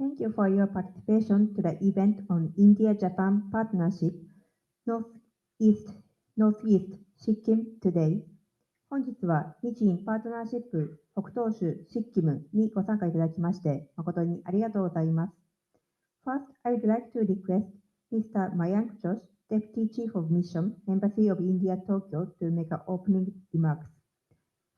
Thank you for your participation to the event on India-Japan Partnership Northeast, Northeast Sikkim today. 本日は日印パートナーシップ北東州シッキムにご参加いただきまして誠にありがとうございます。First, I would like to request Mr. Mayank Josh, Deputy Chief of Mission, Embassy of India, Tokyo, to make an opening remarks.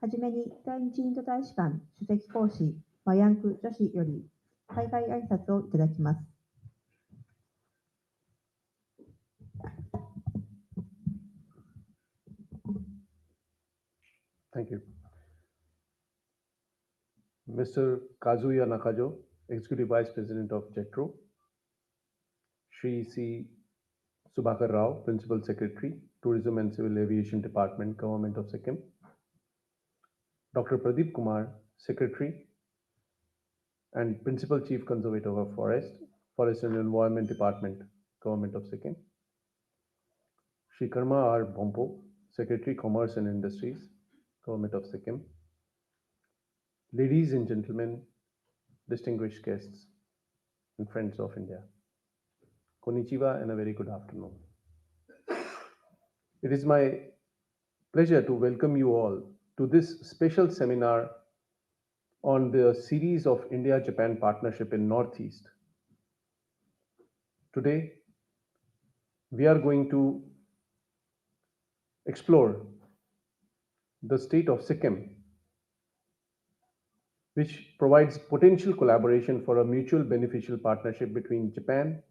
はじめに在日インド大使館首席講師マヤンク女子より海外挨拶をいただきます。Thank you. Mr. Kazuya Nakajo, Executive Vice President of JETRO, Shri C. Subhakar Rao, Principal Secretary, Tourism and Civil Aviation Department, Government of Sikkim, Dr. Pradeep Kumar, Secretary and Principal Chief Conservator of Forest, Forest and Environment Department, Government of Sikkim, Shri Karma R. Bompo, Secretary, Commerce and Industries, Government of Sikkim, ladies and gentlemen, distinguished guests and friends of India, Konnichiwa and a very good afternoon. It is my pleasure to welcome you all to this special seminar on the series of India-Japan partnership in Northeast. Today, we are going to explore the state of Sikkim, which provides potential collaboration for a mutual beneficial partnership between Japan,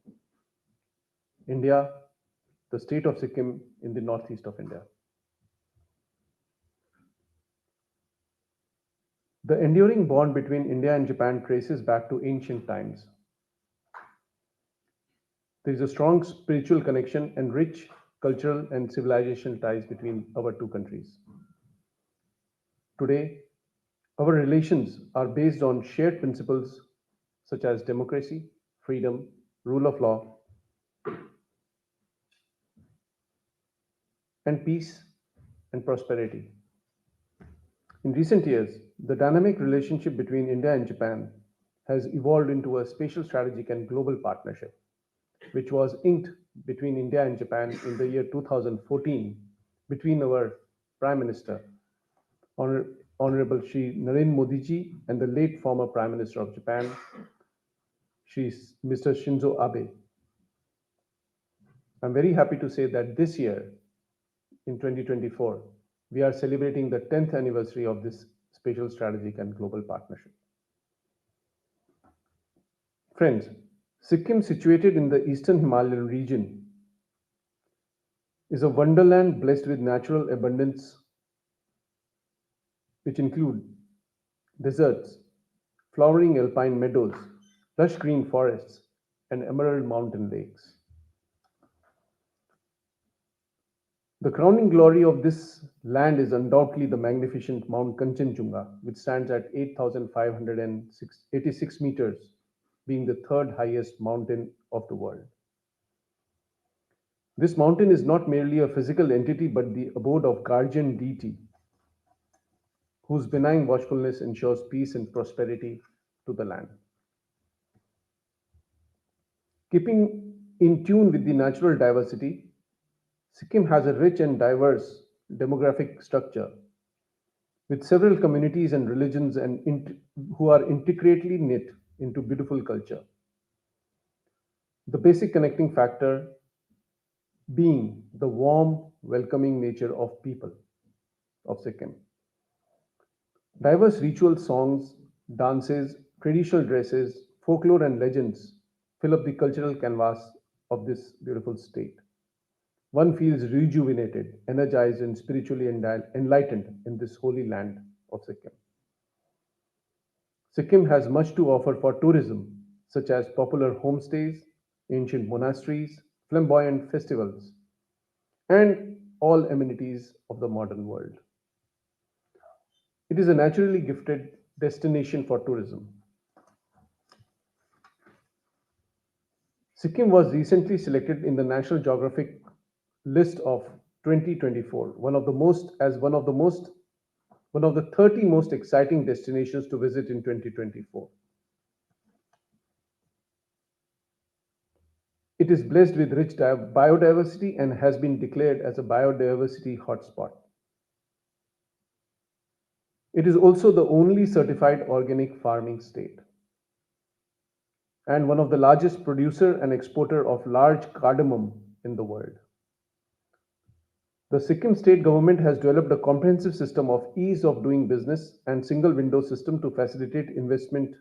India, the state of Sikkim in the northeast of India. The enduring bond between India and Japan traces back to ancient times. There is a strong spiritual connection and rich cultural and civilization ties between our two countries. Today, our relations are based on shared principles such as democracy, freedom, rule of law, and peace and prosperity. In recent years, the dynamic relationship between India and Japan has evolved into a spatial strategic and global partnership, which was inked between India and Japan in the year 2014 between our Prime Minister, Honorable Shri Narendra Modi ji, and the late former Prime Minister of Japan, Mr. Shinzo Abe. I'm very happy to say that this year, in 2024, we are celebrating the 10th anniversary of this spatial strategic and global partnership. Friends, Sikkim, situated in the eastern Himalayan region, is a wonderland blessed with natural abundance, which include deserts, flowering alpine meadows, lush green forests, and emerald mountain lakes. The crowning glory of this land is undoubtedly the magnificent Mount Kanchenjunga, which stands at 8,586 meters, being the third highest mountain of the world. This mountain is not merely a physical entity, but the abode of guardian deity, whose benign watchfulness ensures peace and prosperity to the land. Keeping in tune with the natural diversity, Sikkim has a rich and diverse demographic structure, with several communities and religions who are intricately knit into beautiful culture. The basic connecting factor being the warm, welcoming nature of people of Sikkim. Diverse ritual songs, dances, traditional dresses, folklore, and legends fill up the cultural canvas of this beautiful state. One feels rejuvenated, energized, and spiritually enlightened in this holy land of Sikkim. Sikkim has much to offer for tourism, such as popular homestays, ancient monasteries, flamboyant festivals, and all amenities of the modern world. It is a naturally gifted destination for tourism. Sikkim was recently selected in the National Geographic list of 2024, one of the 30 most exciting destinations to visit in 2024. It is blessed with rich biodiversity and has been declared as a biodiversity hotspot. It is also the only certified organic farming state and one of the largest producer and exporter of large cardamom in the world. The Sikkim state government has developed a comprehensive system of ease of doing business and single window system to facilitate investment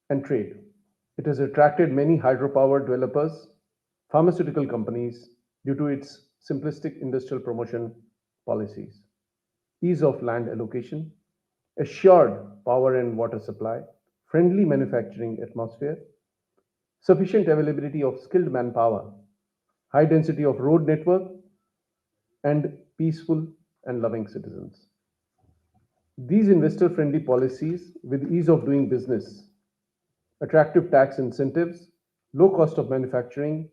and trade. It has attracted many hydropower developers, pharmaceutical companies due to its simplistic industrial promotion policies, ease of land allocation, assured power and water supply, friendly manufacturing atmosphere, sufficient availability of skilled manpower, high density of road network, and peaceful and loving citizens. These investor friendly policies with ease of doing business, attractive tax incentives, low cost of manufacturing,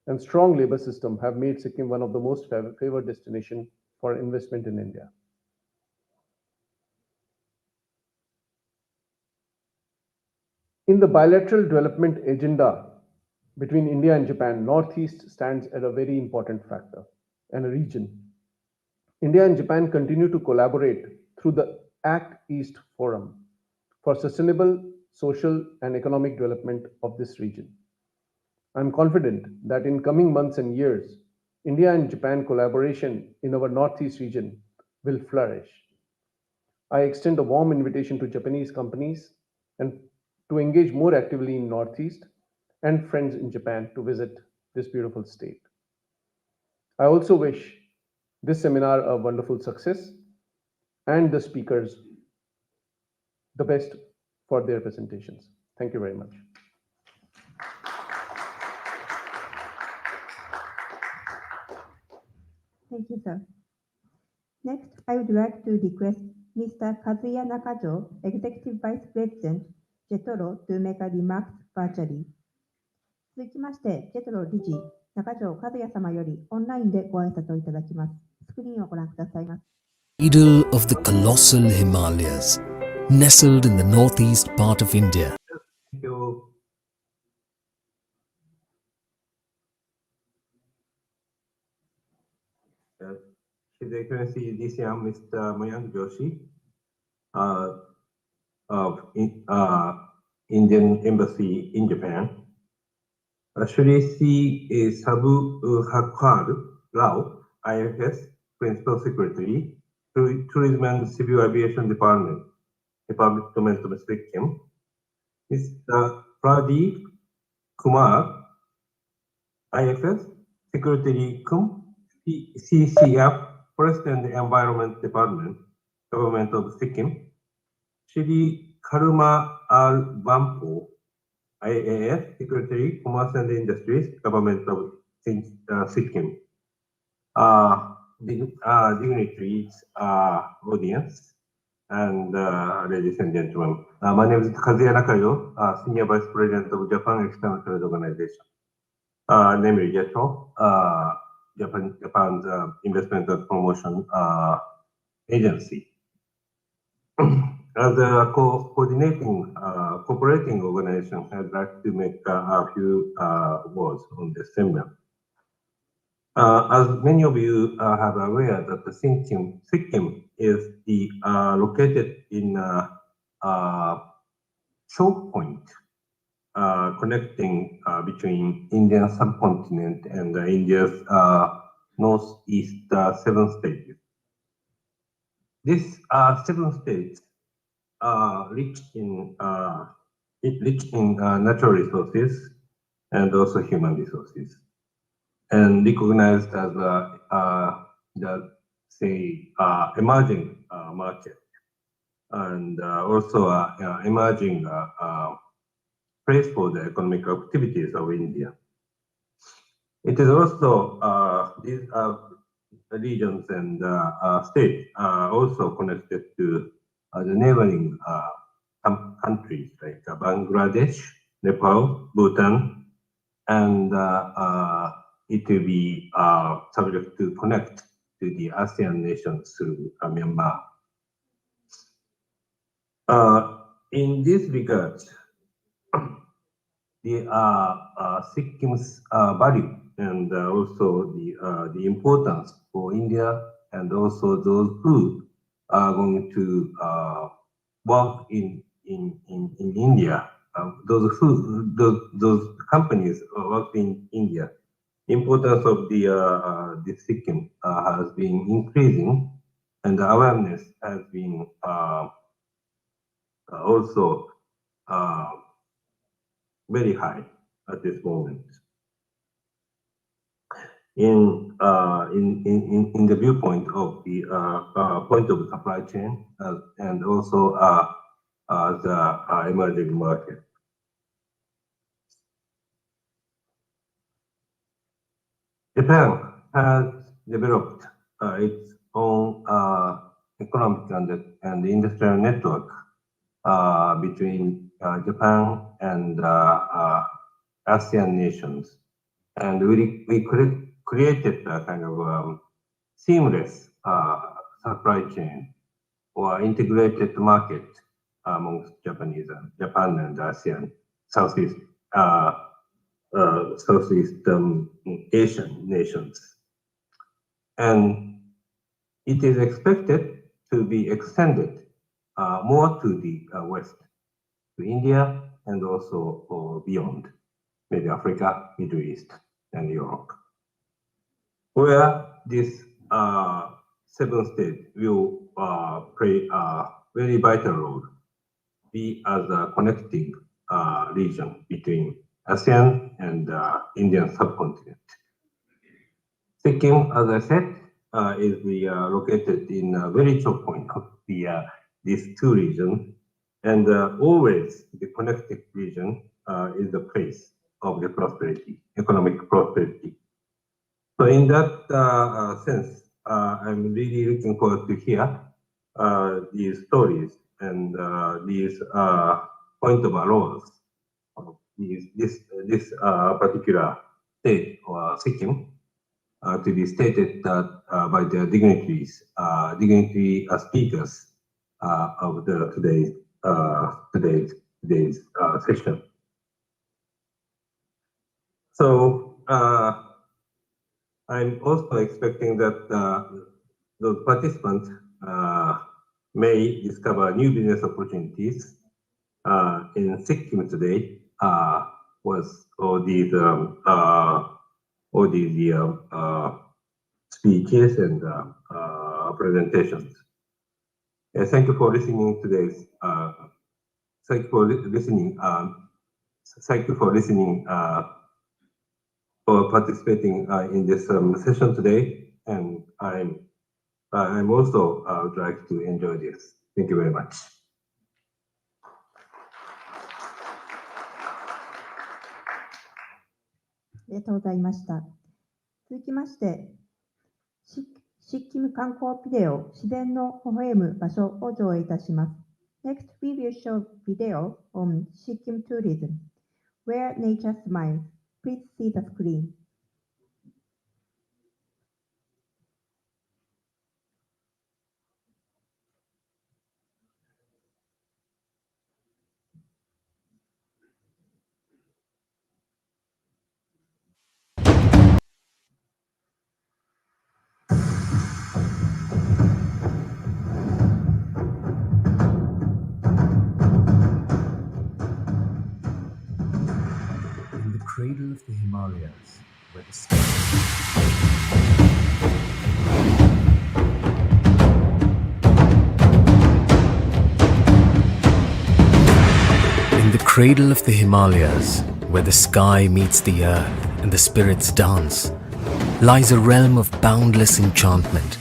and strong labor system have made Sikkim one of the most favored destinations for investment in India. In the bilateral development agenda between India and Japan, Northeast stands at a very important factor and a region. India and Japan continue to collaborate through the Act East Forum for sustainable social and economic development of this region. I am confident that in coming months and years, India and Japan collaboration in our Northeast region will flourish. I extend a warm invitation to Japanese companies and to engage more actively in Northeast and friends in Japan to visit this beautiful state. I also wish this seminar a wonderful success and the speakers the best for their presentations. Thank you very much. Thank you, sir. Next, I would like to request Mr. Kazuya Nakajo, Executive Vice President, JETRO, to make a remark virtually. 続きまして、JETRO 理事、中条和也様よりオンラインでご挨拶をいただきます。スクリーンをご覧くださいませ。Cradle of the colossal Himalayas, nestled in the northeast part of India. Thank you. His Excellency DCM Mr. Mayank Joshi of Indian Embassy in Japan. Shri C. Sabu Hakwar Rao, IFS Principal Secretary, Tourism and Civil Aviation Department, Department of Sikkim. Mr. Pradeep Kumar, IFS Secretary Kum, CCF, Forest and Environment Department, Government of Sikkim. Shri Karuma R. Bampo, IAS Secretary, Commerce and Industries, Government of Sikkim. Dignitaries, audience, and ladies and gentlemen. My name is Kazuya Nakayo, Senior Vice President of Japan External Trade Organization, namely JETRO, Japan's Investment and Promotion Agency. As a coordinating, cooperating organization, I'd like to make a few words on this seminar. As many of you have aware that the Sikkim is located in a choke point connecting between Indian subcontinent and India's northeast 7 states. These 7 states are rich in natural resources and also human resources, and recognized as emerging market, and also emerging place for the economic activities of India. It is also these regions and states are also connected to the neighboring countries like Bangladesh, Nepal, Bhutan, and it will be subject to connect to the ASEAN nations through Myanmar. In this regard, the Sikkim's value and also the importance for India, and also those who are going to work in India, those companies work in India. Importance of the Sikkim has been increasing, and the awareness has been also very high at this moment. In the viewpoint of the point of supply chain and also the emerging market. Japan has developed its own economic and industrial network between Japan and ASEAN nations, and we created a kind of seamless supply chain or integrated market amongst Japan and ASEAN, Southeast Asian nations. And it is expected to be extended more to the west, to India, and also beyond, maybe Africa, Middle East, and Europe, where this seven states will play a very vital role, be as a connecting region between ASEAN and Indian subcontinent. Sikkim, as I said, is located in a very choke point of these two regions, and always the connected region is the place of the prosperity, economic prosperity. So in that sense, I'm really looking forward to hear these stories and these point of arose of this particular state or Sikkim to be stated by the dignitary speakers of today's session. So I'm also expecting that the participants may discover new business opportunities in Sikkim today. Was all these speeches and presentations. Thank you for listening today's. Thank you for listening. Thank you for listening. For participating in this session today, and I'm also would like to enjoy this. Thank you very much. ありがとうございました。続きまして、シッキム観光ビデオ、自然の微笑む場所を上映いたします。Next, we will show video on Sikkim tourism, where nature smiles. Please see the screen. In the cradle of the Himalayas, where the In the cradle of the Himalayas, where the sky meets the earth and the spirits dance, lies a realm of boundless enchantment,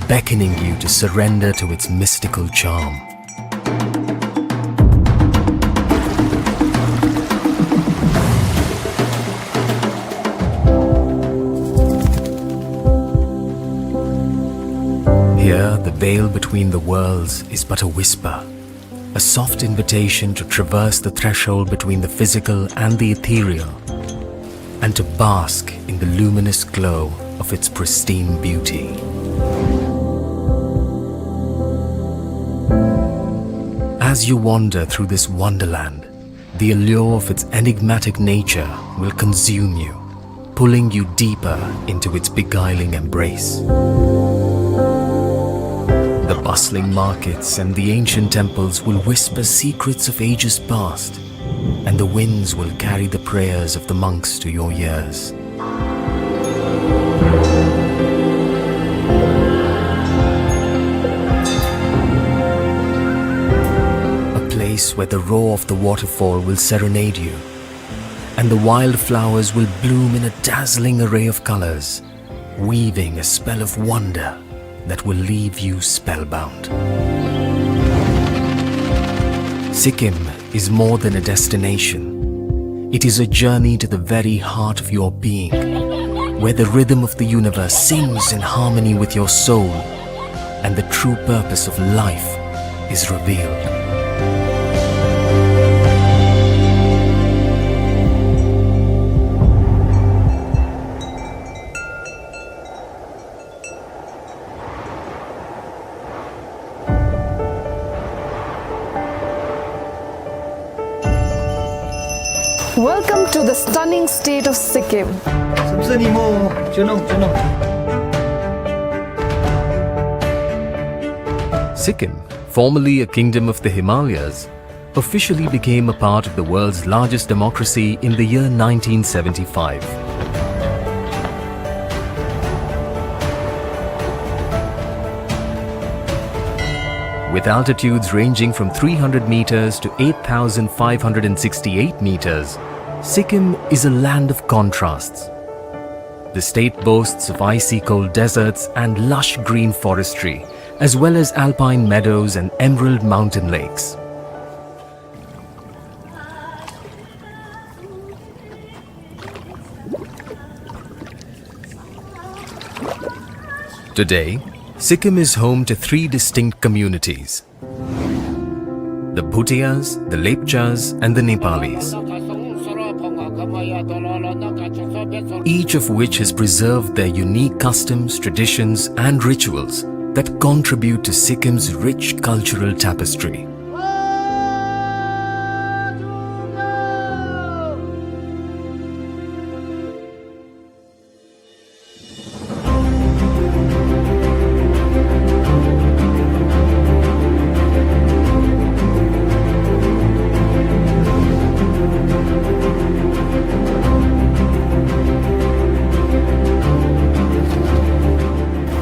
beckoning you to surrender to its mystical charm. Here, the veil between the worlds is but a whisper, a soft invitation to traverse the threshold between the physical and the ethereal, and to bask in the luminous glow of its pristine beauty. As you wander through this wonderland, the allure of its enigmatic nature will consume you, pulling you deeper into its beguiling embrace. The bustling markets and the ancient temples will whisper secrets of ages past, and the winds will carry the prayers of the monks to your ears. Where the roar of the waterfall will serenade you, and the wildflowers will bloom in a dazzling array of colors, weaving a spell of wonder that will leave you spellbound. Sikkim is more than a destination. It is a journey to the very heart of your being, where the rhythm of the universe sings in harmony with your soul, and the true purpose of life is revealed. Welcome to the stunning state of Sikkim. Sikkim, formerly a kingdom of the Himalayas, officially became a part of the world's largest democracy in the year 1975. With altitudes ranging from 300 meters to 8,568 meters, Sikkim is a land of contrasts. The state boasts of icy cold deserts and lush green forestry, as well as alpine meadows and emerald mountain lakes. Today, Sikkim is home to three distinct communities: the Bhutias, the Lepchas and the Nepalis, each of which has preserved their unique customs, traditions and rituals that contribute to Sikkim's rich cultural tapestry.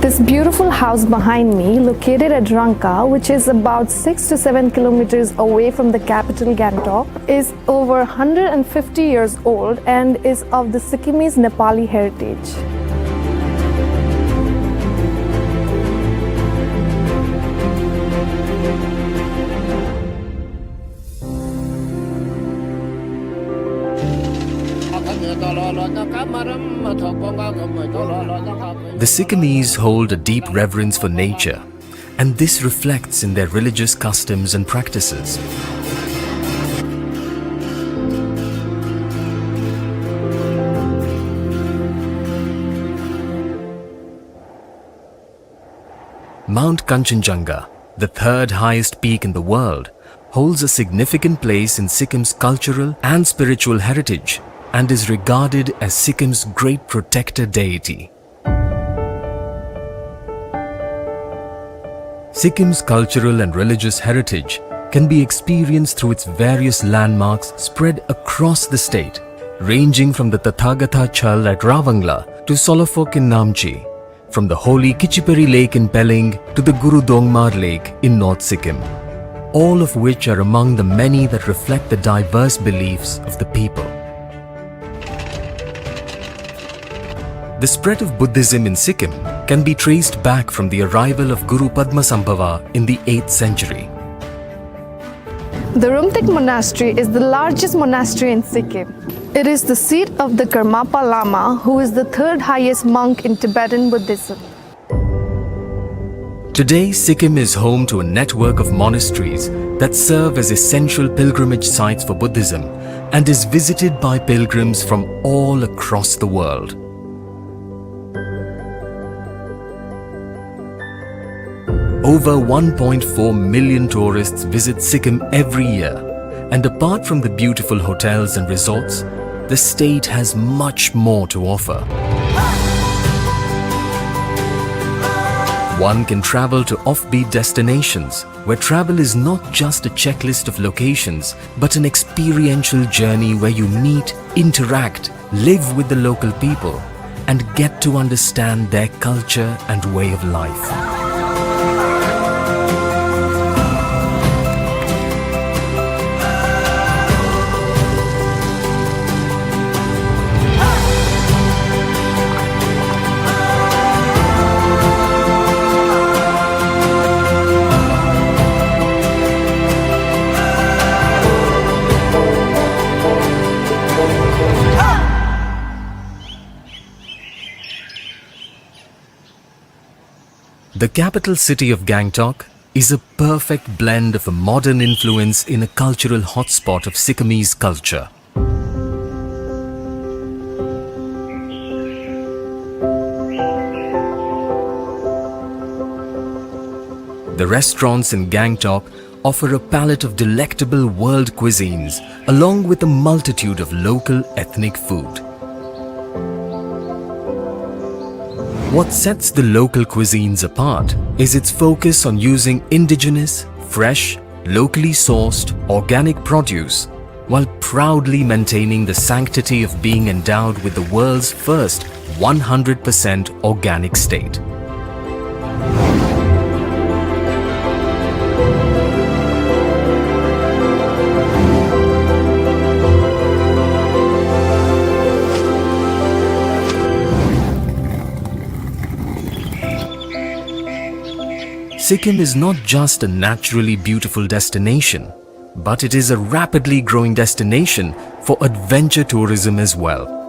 This beautiful house behind me, located at Rangka, which is about 6 to 7 kilometers away from the capital Gangtok, is over 150 years old and is of the Sikkimese Nepali heritage. The Sikkimese hold a deep reverence for nature, and this reflects in their religious customs and practices. Mount Kanchenjunga, the third highest peak in the world, holds a significant place in Sikkim's cultural and spiritual heritage and is regarded as Sikkim's great protector deity. Sikkim's cultural and religious heritage can be experienced through its various landmarks spread across the state, ranging from the Tathagatha Chal at Ravangla to Solofok in Namchi, from the holy Kichiperi Lake in Pelling to the Guru Dongmar Lake in North Sikkim, all of which are among the many that reflect the diverse beliefs of the people. The spread of Buddhism in Sikkim can be traced back from the arrival of Guru Padmasambhava in the 8th century. The Rumtek Monastery is the largest monastery in Sikkim. It is the seat of the Karmapa Lama, who is the third highest monk in Tibetan Buddhism. Today, Sikkim is home to a network of monasteries that serve as essential pilgrimage sites for Buddhism and is visited by pilgrims from all across the world. Over 1.4 million tourists visit Sikkim every year, And apart from the beautiful hotels and resorts, the state has much more to offer. One can travel to offbeat destinations, where travel is not just a checklist of locations, but an experiential journey where you meet, interact, live with the local people, and get to understand their culture and way of life. The capital city of Gangtok is a perfect blend of a modern influence in a cultural hotspot of Sikkimese culture. The restaurants in Gangtok offer a palette of delectable world cuisines along with a multitude of local ethnic food. What sets the local cuisines apart is its focus on using indigenous, fresh, locally sourced, organic produce, while proudly maintaining the sanctity of being endowed with the world's first 100% organic state. Sikkim is not just a naturally beautiful destination, but it is a rapidly growing destination for adventure tourism as well.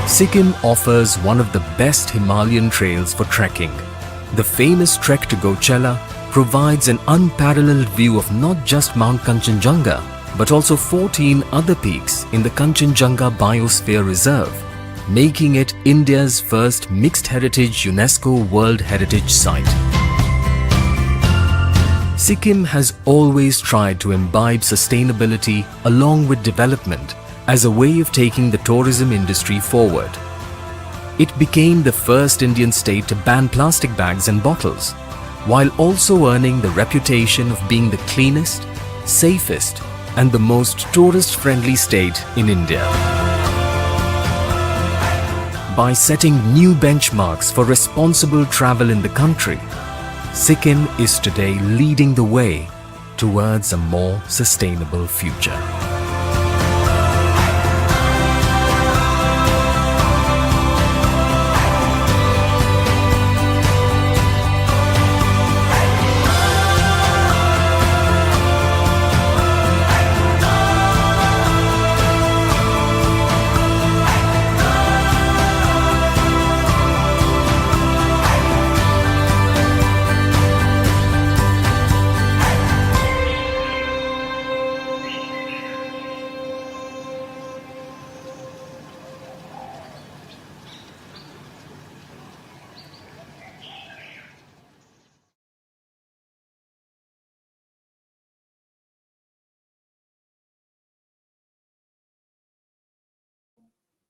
Sikkim offers one of the best Himalayan trails for trekking. The famous trek to Gochella provides an unparalleled view of not just Mount Kanchenjunga, but also 14 other peaks in the Kanchenjunga Biosphere Reserve, making it India's first mixed heritage UNESCO World Heritage Site. Sikkim has always tried to imbibe sustainability along with development as a way of taking the tourism industry forward. It became the first Indian state to ban plastic bags and bottles, while also earning the reputation of being the cleanest, safest, and the most tourist-friendly state in India. By setting new benchmarks for responsible travel in the country, Sikkim is today leading the way towards a more sustainable future.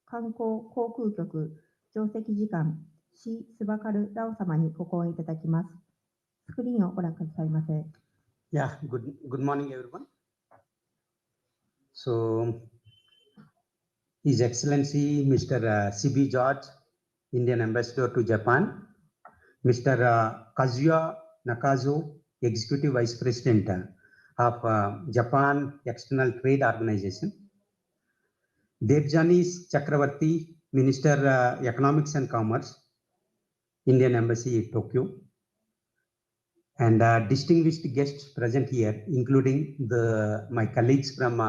観光航空局上席次官 C. スバカル・ラオ様にご講演いただきます。スクリーンをご覧くださいませ。Yeah, good morning, everyone. So, His Excellency Mr. C.B. George, Indian Ambassador to Japan, Mr. Kazuya Nakazo, Executive Vice President of Japan External Trade Organization, Devjanis Chakravarti, Minister Economics and Commerce, Indian Embassy, Tokyo, and distinguished guests present here, including my colleagues from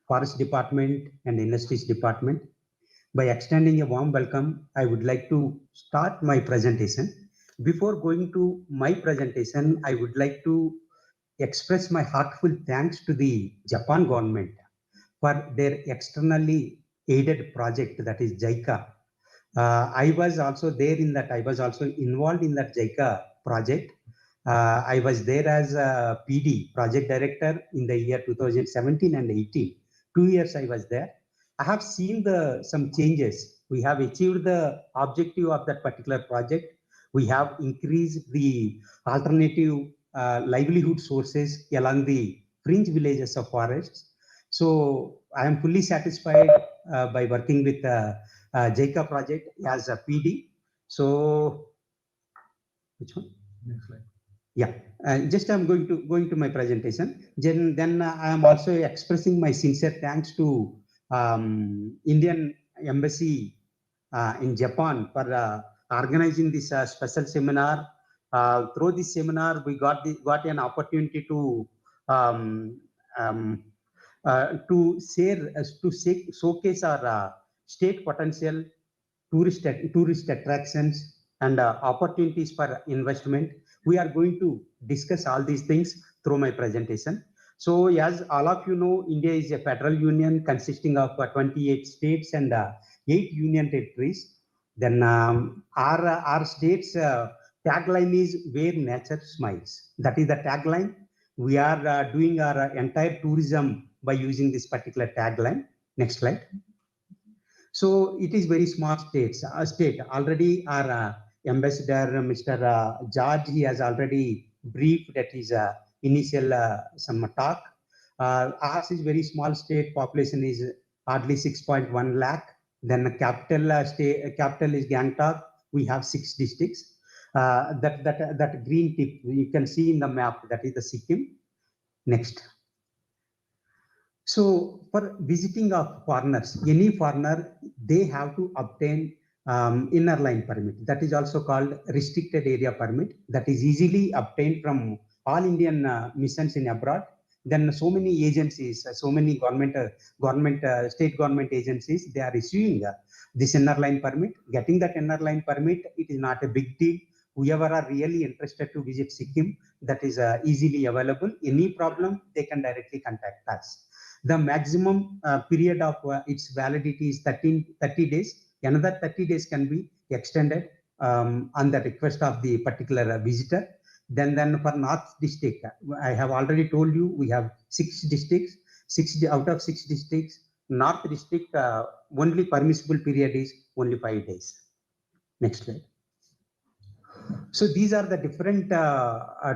Forest Department and Industries Department. By extending a warm welcome, I would like to start my presentation Before going to my presentation, I would like to express my heartfelt thanks to the Japan government for their externally aided project, that is JICA. I was also there in that, I was also involved in that JICA project. I was there as a PD, project director, in the year 2017 and 18. 2 years I was there. I have seen some changes. We have achieved the objective of that particular project. We have increased the alternative livelihood sources along the fringe villages of forests. So I am fully satisfied by working with JICA project as a PD. So, which one? Next slide. Yeah, just I'm going to my presentation. Then I am also expressing my sincere thanks to Indian Embassy in Japan for organizing this special seminar. Through this seminar, we got an opportunity to showcase our state potential, tourist attractions, and opportunities for investment. We are going to discuss all these things through my presentation. So as all of you know, India is a federal union consisting of 28 states and 8 union territories. Then our state's tagline is "Where Nature Smiles." That is the tagline. We are doing our entire tourism by using this particular tagline. Next slide. So it is very small state. Already our ambassador, Mr. George, he has already briefed that his initial some talk. Ours is very small state. Population is hardly 6.1 lakh. Then the capital is Gangtok. We have 6 districts. That green tip you can see in the map. That is the Sikkim. Next. So for visiting of foreigners, any foreigner, they have to obtain inner line permit. That is also called restricted area permit. That is easily obtained from all Indian missions in abroad. Then so many agencies, so many state government agencies, they are issuing this inner line permit. Getting that inner line permit, it is not a big deal. Whoever are really interested to visit Sikkim, that is easily available. Any problem, they can directly contact us. The maximum period of its validity is 30 days. Another 30 days can be extended on the request of the particular visitor. Then for North district, I have already told you we have 6 districts. Out of 6 districts, North district only permissible period is only 5 days. Next slide. So these are the different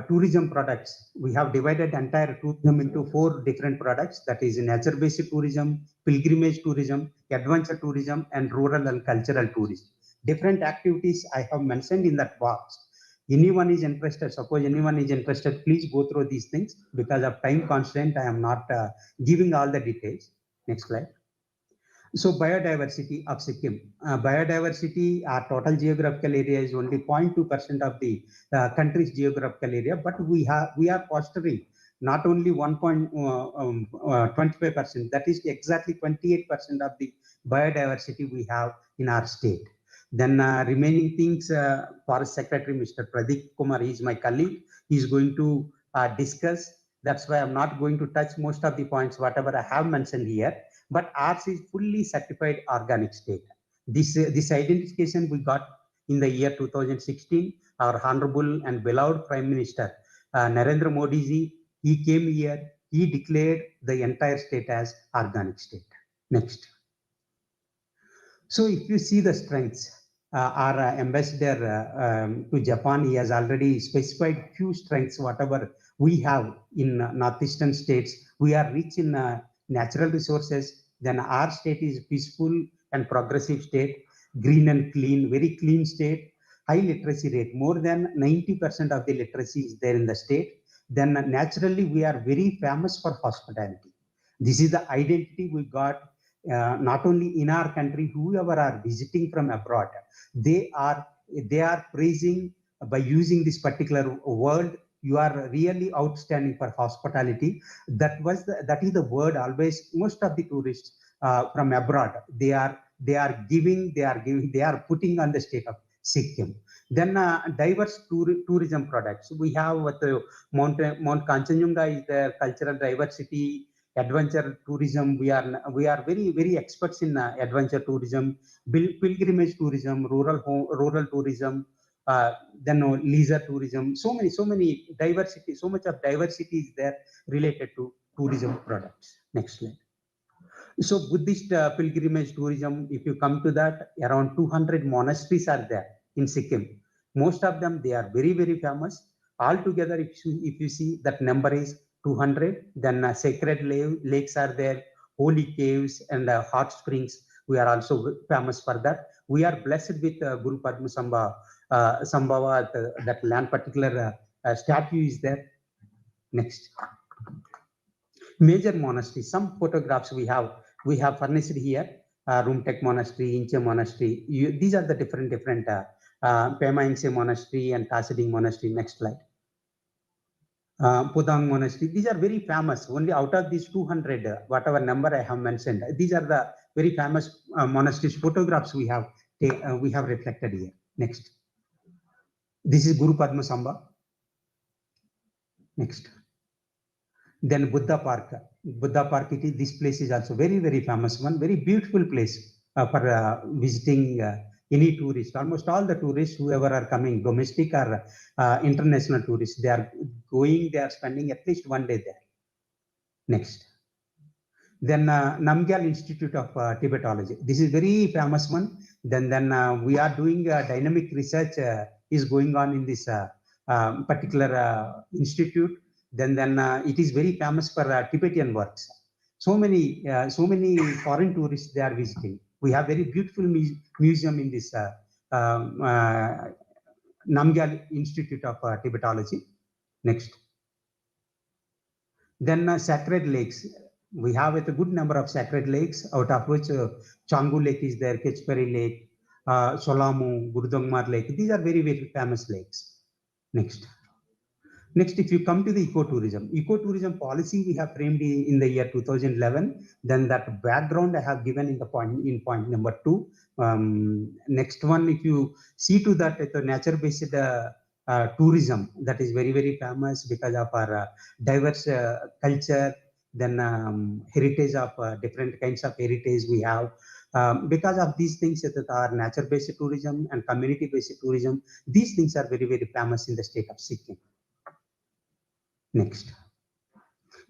tourism products. We have divided entire tourism into 4 different products. That is nature-based tourism, pilgrimage tourism, adventure tourism, and rural and cultural tourism. Different activities I have mentioned in that box. Anyone is interested, suppose anyone is interested, please go through these things. Because of time constraint, I am not giving all the details. Next slide. So biodiversity of Sikkim. Biodiversity, our total geographical area is only 0.2% of the country's geographical area, but we are fostering not only 1.25%, that is exactly 28% of the biodiversity we have in our state. Then remaining things, Forest Secretary Mr. Pradeep Kumar, he is my colleague, he is going to discuss. That's why I'm not going to touch most of the points, whatever I have mentioned here. But ours is fully certified organic state. This identification we got in the year 2016. Our honorable and beloved Prime Minister Narendra Modi ji, he came here, he declared the entire state as organic state. Next. So if you see the strengths, our ambassador to Japan, he has already specified few strengths, whatever we have in northeastern states. We are rich in natural resources. Then our state is peaceful and progressive state, green and clean, very clean state, high literacy rate, more than 90% of the literacy is there in the state. Then naturally we are very famous for hospitality. This is the identity we got not only in our country, whoever are visiting from abroad, they are praising by using this particular word. You are really outstanding for hospitality. That is the word always most of the tourists from abroad they are putting on the state of Sikkim. Then diverse tourism products. We have what Mount Kanchenjunga is the cultural diversity, adventure tourism. We are very experts in adventure tourism, pilgrimage tourism, rural tourism. Then leisure tourism. So many diversity. So much of diversity is there related to tourism products. Next slide. So Buddhist pilgrimage tourism, if you come to that, around 200 monasteries are there in Sikkim. Most of them, they are very famous. Altogether, if you see, that number is 200. Then sacred lakes are there, holy caves and hot springs. We are also famous for that. We are blessed with Guru Padma Sambhava, that land particular statue is there. Next. Major monasteries, some photographs we have furnished here. Rumtek Monastery, Inche Monastery. These are the different Pema Inche Monastery and Tasiding Monastery. Next slide. Pudang Monastery. These are very famous. Only out of these 200, whatever number I have mentioned, these are the very famous monasteries. Photographs we have reflected here. Next. This is Guru Padma Sambhava. Next. Then Buddha Park. This place is also very famous one, very beautiful place for visiting any tourist. Almost all the tourists, whoever are coming, domestic or international tourists, they are spending at least one day there. Next. Then Namgyal Institute of Tibetology. This is very famous one. Then we are doing dynamic research is going on in this particular institute. Then it is very famous for Tibetan works. So many foreign tourists they are visiting. We have very beautiful museum in this Namgyal Institute of Tibetology. Next. Then sacred lakes. We have a good number of sacred lakes, out of which Changu Lake is there, Ketchperi Lake, Solamu, Gurudongmar Lake. These are very famous lakes. Next. Next, if you come to the ecotourism policy we have framed in the year 2011, then that background I have given in point number 2. Next one, if you see to that, the nature-based tourism, that is very famous because of our diverse culture, then heritage of different kinds of heritage we have. Because of these things that are nature-based tourism and community-based tourism, these things are very famous in the state of Sikkim. Next.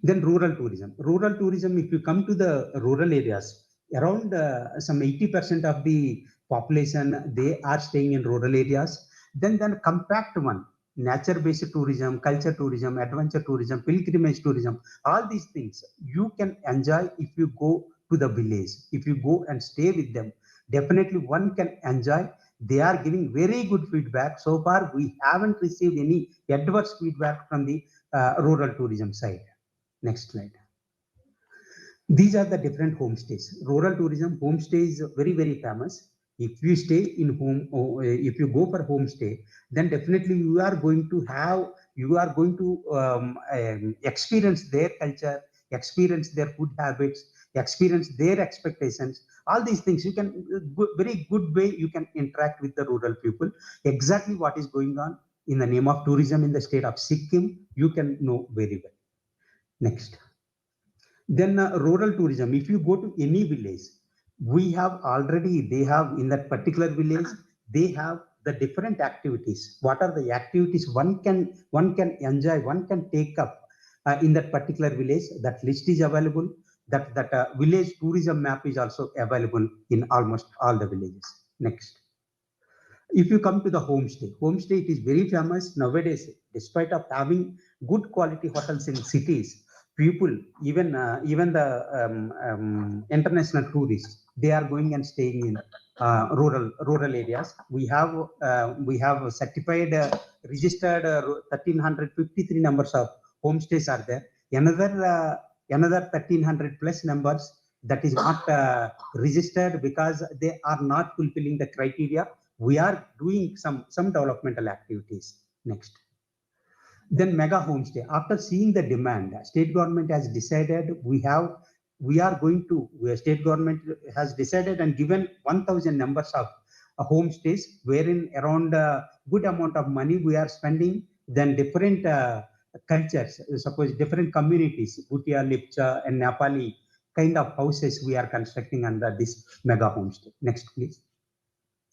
Then rural tourism. Rural tourism, if you come to the rural areas, around some 80% of the population, they are staying in rural areas. Then compact one, nature-based tourism, culture tourism, adventure tourism, pilgrimage tourism, all these things you can enjoy if you go to the village. If you go and stay with them, definitely one can enjoy. They are giving very good feedback. So far, we haven't received any adverse feedback from the rural tourism side. Next slide. These are the different homestays. Rural tourism homestay is very famous. If you stay in home, if you go for homestay, then definitely you are going to experience their culture, experience their food habits, experience their expectations. All these things you can very good way you can interact with the rural people. Exactly what is going on in the name of tourism in the state of Sikkim, you can know very well. Next. Then rural tourism. If you go to any village, they have in that particular village, they have the different activities. What are the activities one can enjoy, one can take up in that particular village? That list is available. That village tourism map is also available in almost all the villages. Next. If you come to the homestay, it is very famous nowadays. Despite of having good quality hotels in cities, people, even the international tourists, they are going and staying in rural areas. We have certified, registered 1,353 numbers of homestays are there. Another 1,300 plus numbers that is not registered because they are not fulfilling the criteria. We are doing some developmental activities. Next. Then mega homestay. After seeing the demand, state government has decided state government has decided and given 1,000 numbers of homestays, wherein around a good amount of money we are spending, then different cultures, suppose different communities, Bhutia, Lipcha, and Nepali kind of houses we are constructing under this mega homestay. Next, please.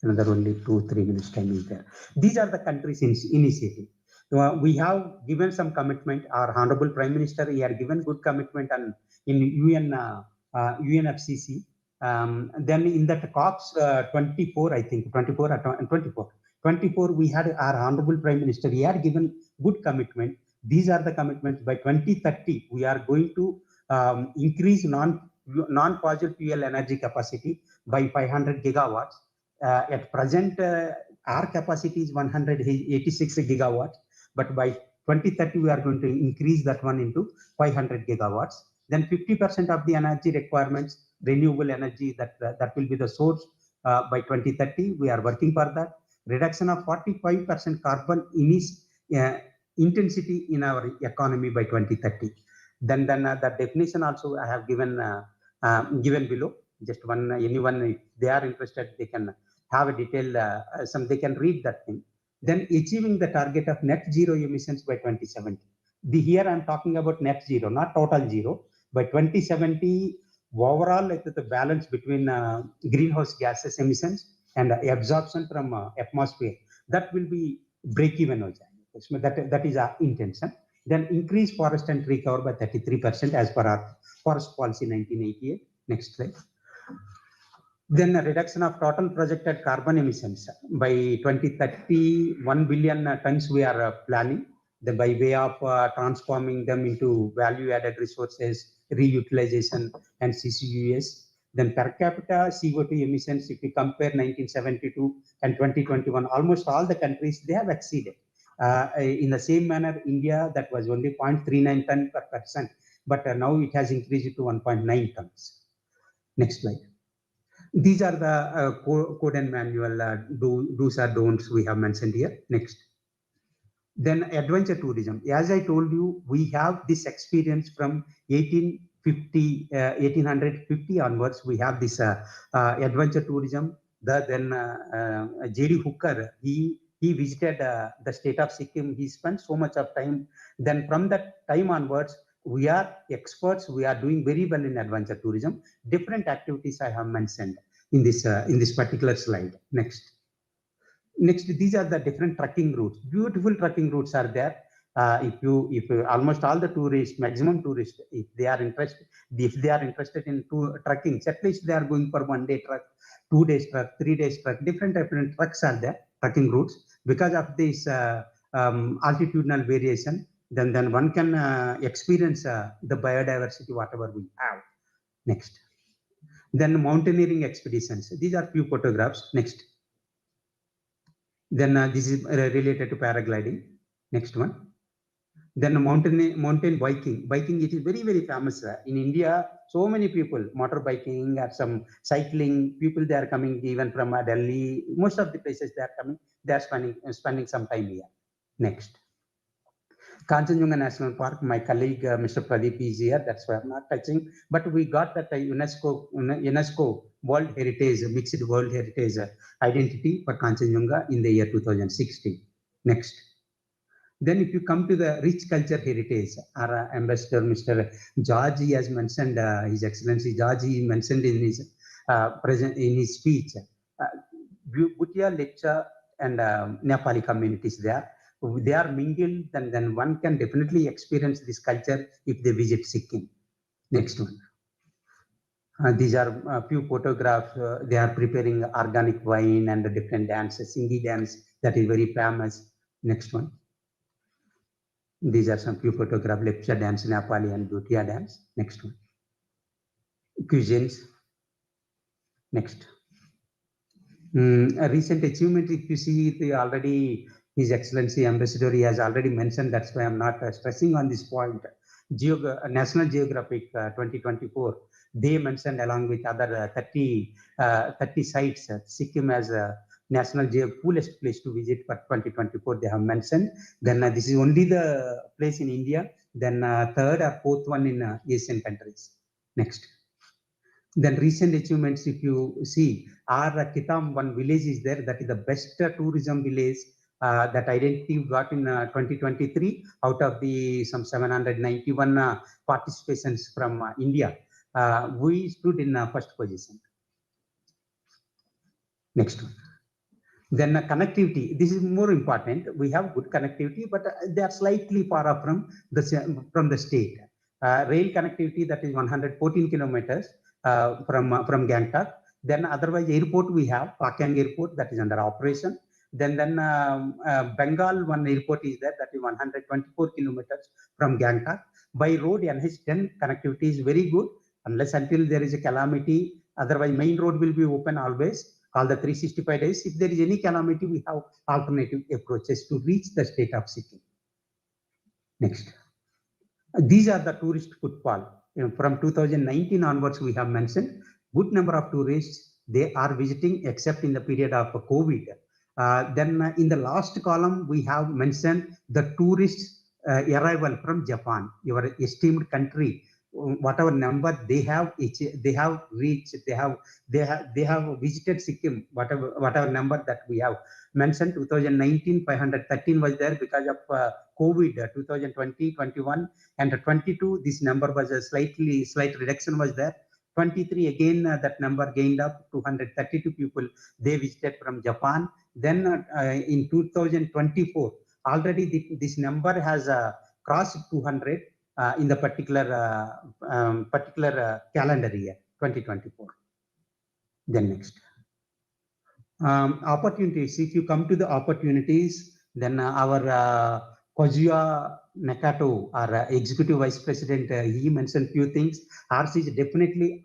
Another only 2-3 minutes time is there. These are the countries in initiative. We have given some commitment. Our Honorable Prime Minister, he had given good commitment in UNFCCC. Then in that COPs 24, I think 24, we had our Honorable Prime Minister, he had given good commitment. These are the commitments. By 2030, we are going to increase non-fossil fuel energy capacity by 500 gigawatts. At present, our capacity is 186 gigawatts, but by 2030, we are going to increase that one into 500 gigawatts. Then 50% of the energy requirements, renewable energy, that will be the source by 2030. We are working for that. Reduction of 45% carbon intensity in our economy by 2030. Then the definition also I have given below. Just anyone, if they are interested, they can have a detail, they can read that thing. Then achieving the target of net zero emissions by 2070. Here I'm talking about net zero, not total zero. By 2070, overall, the balance between greenhouse gases emissions and absorption from atmosphere, that will be break even. That is our intention. Then increase forest and tree cover by 33% as per our forest policy 1988. Next slide. Then a reduction of total projected carbon emissions by 2030, 1 billion tons we are planning. Then by way of transforming them into value-added resources, reutilization, and CCUS. Then per capita CO2 emissions, if we compare 1972 and 2021, almost all the countries, they have exceeded. In the same manner, India, that was only 0.39 ton per person, but now it has increased to 1.9 tons. Next slide. These are the code and manual do's or don'ts we have mentioned here. Next. Then adventure tourism. As I told you, we have this experience from 1850 onwards. We have this adventure tourism. Then J.D. Hooker, he visited the state of Sikkim. He spent so much of time. Then from that time onwards, we are experts. We are doing very well in adventure tourism. Different activities I have mentioned in this particular slide. Next, these are the different trekking routes. Beautiful trekking routes are there. If almost all the tourists, maximum tourists, if they are interested in trekking, at least they are going for 1 day trek, 2 days trek, 3 days trek. Different treks are there, trekking routes, because of this altitudinal variation. Then one can experience the biodiversity whatever we have. Next. Then mountaineering expeditions. These are few photographs. Next. Then this is related to paragliding. Next one. Then mountain biking. Biking, it is very, very famous in India. So many people, motorbiking or some cycling, people, they are coming even from Delhi. Most of the places they are coming, they are spending some time here. Next. Kanchenjunga National Park, my colleague Mr. Pradeep is here, that's why I'm not touching. But we got that UNESCO World Heritage, Mixed World Heritage identity for Kanchenjunga in the year 2016. Next. Then if you come to the rich culture heritage, our ambassador, Mr. George, has mentioned, His Excellency George mentioned in his speech, Bhutia, Lepcha, and Nepali communities there. They are mingled, and then one can definitely experience this culture if they visit Sikkim. Next one. These are a few photographs. They are preparing organic wine and the different dances, Singhi dance, that is very famous. Next one. These are some few photographs, Lepcha dance, Nepali, and Bhutia dance. Next one. Cuisines. Next. A recent achievement, if you see, already His Excellency Ambassador, he has already mentioned, that's why I'm not stressing on this point. National Geographic 2024, they mentioned along with other 30 sites, Sikkim as a national coolest place to visit for 2024, they have mentioned. Then this is only the place in India, then third or fourth one in Asian countries. Next. Then recent achievements, if you see, our Kitam, one village is there, that is the best tourism village that identity got in 2023 out of the some 791 participations from India. We stood in first position. Next one. Then connectivity. This is more important. We have good connectivity, but they are slightly far off from the state. Rail connectivity, that is 114 kilometers from Gangtok. Then otherwise airport we have Pakang Airport, that is under operation. Then Bengal one airport is there, that is 124 kilometers from Gangtok. By road NH10 connectivity is very good unless until there is a calamity. Otherwise main road will be open always, all the 365 days. If there is any calamity, we have alternative approaches to reach the state of Sikkim. Next. These are the tourist footfall. From 2019 onwards, we have mentioned good number of tourists, they are visiting except in the period of COVID. Then in the last column, we have mentioned the tourists arrival from Japan, your esteemed country. Whatever number they have reached, they have visited Sikkim, whatever number that we have mentioned. 2019 513 was there because of COVID. 2020, 21 and 22 this number was a slight reduction was there. 23 again that number gained up, 232 people they visited from Japan. Then in 2024 already this number has crossed 200 in the particular calendar year 2024. Then next. Opportunities. If you come to the opportunities, then our Kazuya Nakato, our executive vice president, he mentioned few things. Ours is definitely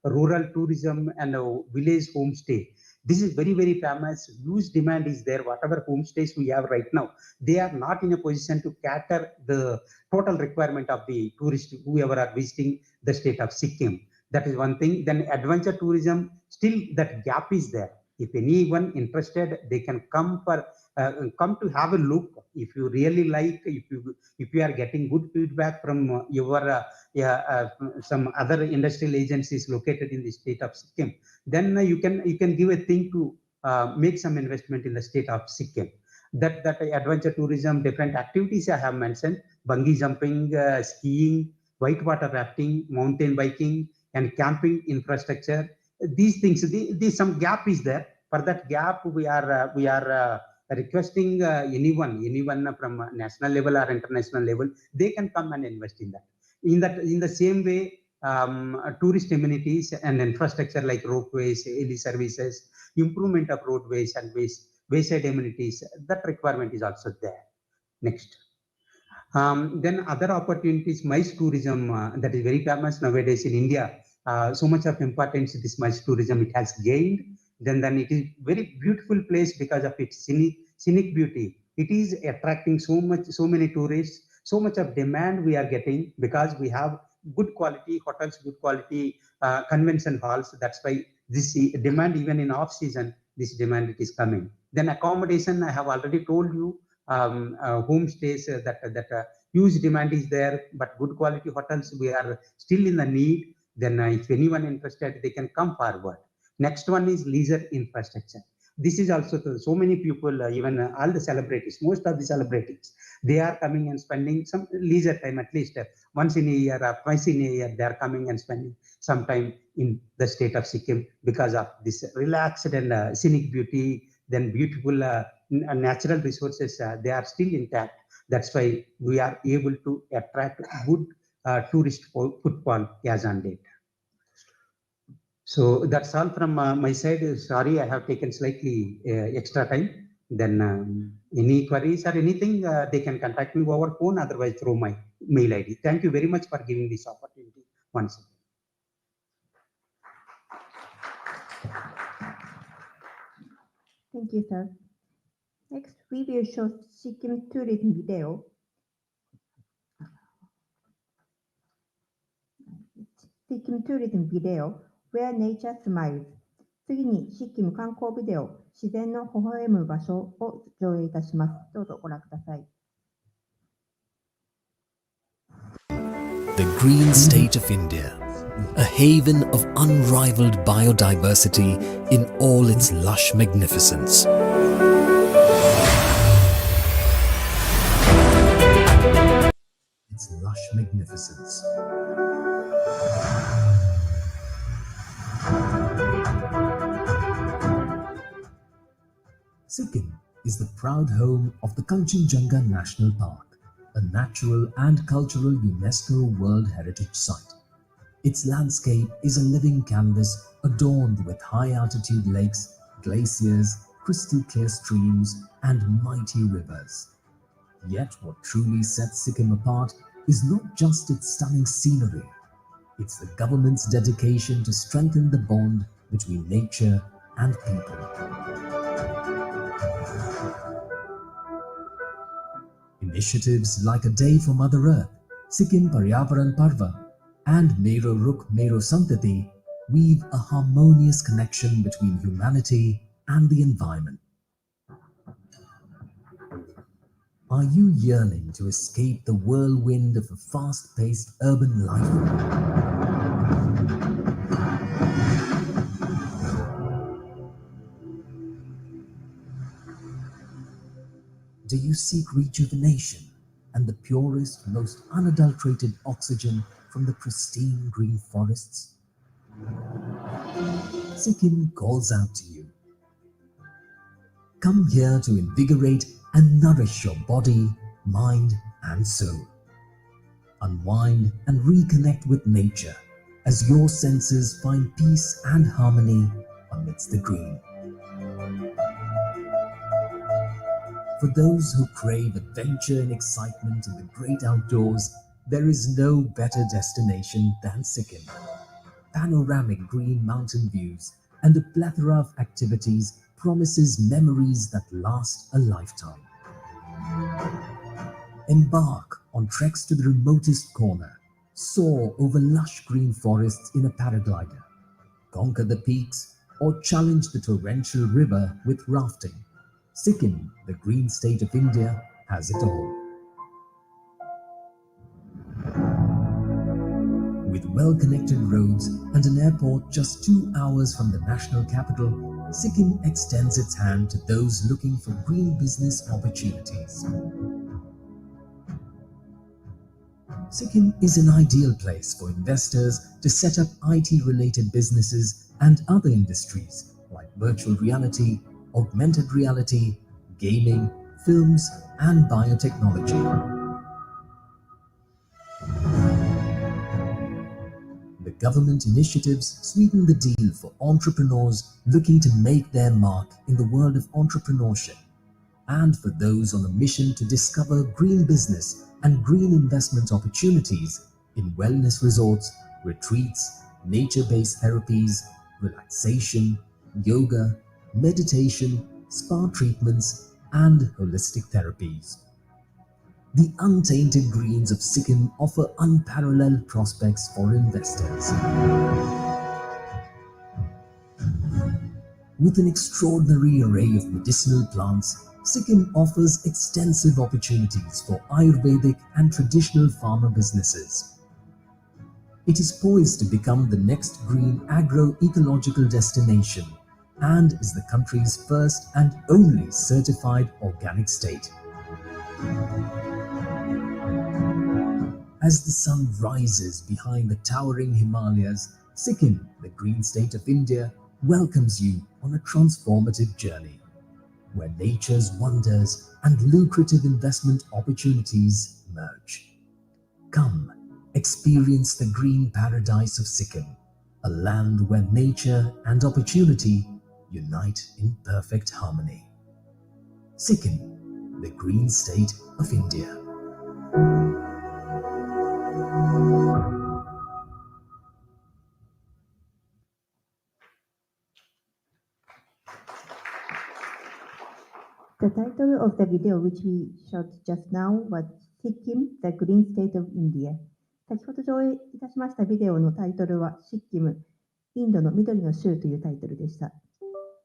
rural tourism and village homestay. This is very, very famous. Huge demand is there. Whatever homestays we have right now, they are not in a position to cater the total requirement of the tourists whoever are visiting the state of Sikkim. That is one thing. Then adventure tourism, still that gap is there. If anyone interested, they can come to have a look. If you really like, if you are getting good feedback from your some other industrial agencies located in the state of Sikkim, then you can give a thing to make some investment in the state of Sikkim. That adventure tourism, different activities I have mentioned: bungee jumping, skiing, whitewater rafting, mountain biking, and camping infrastructure. These things, some gap is there. For that gap, we are requesting anyone from national level or international level, they can come and invest in that. In the same way, tourist amenities and infrastructure like ropeways, heli services, improvement of roadways and wayside amenities, that requirement is also there. Next. Then other opportunities, MICE tourism, that is very famous nowadays in India. So much of importance this MICE tourism it has gained. Then it is very beautiful place because of its scenic beauty. It is attracting so many tourists. So much of demand we are getting because we have good quality hotels, good quality convention halls. That's why this demand, even in off season, this demand it is coming. Then accommodation, I have already told you. Homestays, that huge demand is there, but good quality hotels we are still in the need. Then if anyone interested, they can come forward. Next one is leisure infrastructure. This is also so many people, even all the celebrities, most of the celebrities, they are coming and spending some leisure time, at least once in a year or twice in a year, they are coming and spending some time in the state of Sikkim because of this relaxed and scenic beauty. Then beautiful natural resources, they are still intact. That's why we are able to attract good tourist footfall as on date. So that's all from my side. Sorry, I have taken slightly extra time. Then any queries or anything, they can contact me over phone, otherwise through my mail ID. Thank you very much for giving this opportunity once again. Thank you, sir. Next, we will show Sikkim tourism video. Sikkim tourism video, Where Nature Smiles. 次にシッキム観光ビデオ、自然の微笑む場所を上映いたします。どうぞご覧ください。The green state of India, a haven of unrivaled biodiversity in all its lush magnificence. Its lush magnificence. Sikkim is the proud home of the Kanchenjunga National Park, a natural and cultural UNESCO World Heritage Site. Its landscape is a living canvas adorned with high-altitude lakes, glaciers, crystal-clear streams, and mighty rivers. Yet what truly sets Sikkim apart is not just its stunning scenery. It's the government's dedication to strengthen the bond between nature and people. Initiatives like a Day for Mother Earth, Sikkim Paryavaran Parva, and Mero Rukh Mero Santati weave a harmonious connection between humanity and the environment. Are you yearning to escape the whirlwind of a fast-paced urban life? Do you seek rejuvenation and the purest, most unadulterated oxygen from the pristine green forests? Sikkim calls out to you. Come here to invigorate and nourish your body, mind, and soul. Unwind and reconnect with nature as your senses find peace and harmony amidst the green. For those who crave adventure and excitement in the great outdoors, there is no better destination than Sikkim. Panoramic green mountain views and a plethora of activities promises memories that last a lifetime. Embark on treks to the remotest corner, soar over lush green forests in a paraglider, conquer the peaks, or challenge the torrential river with rafting. Sikkim, the green state of India, has it all. With well-connected roads and an airport just 2 hours from the national capital, Sikkim extends its hand to those looking for green business opportunities. Sikkim is an ideal place for investors to set up IT-related businesses and other industries like virtual reality, augmented reality, gaming, films, and biotechnology. The government initiatives sweeten the deal for entrepreneurs looking to make their mark in the world of entrepreneurship, and for those on a mission to discover green business and green investment opportunities in wellness resorts, retreats, nature-based therapies, relaxation, yoga, meditation, spa treatments, and holistic therapies. The untainted greens of Sikkim offer unparalleled prospects for investors. With an extraordinary array of medicinal plants, Sikkim offers extensive opportunities for Ayurvedic and traditional pharma businesses. It is poised to become the next green agro-ecological destination and is the country's first and only certified organic state. As the sun rises behind the towering Himalayas, Sikkim, the green state of India, welcomes you on a transformative journey, where nature's wonders and lucrative investment opportunities merge. Come, experience the green paradise of Sikkim, a land where nature and opportunity unite in perfect harmony. Sikkim, the green state of India. The title of the video which we shot just now was Sikkim, the Green State of India. 先ほど上映いたしましたビデオのタイトルはシッキム、インドの緑の州というタイトルでした。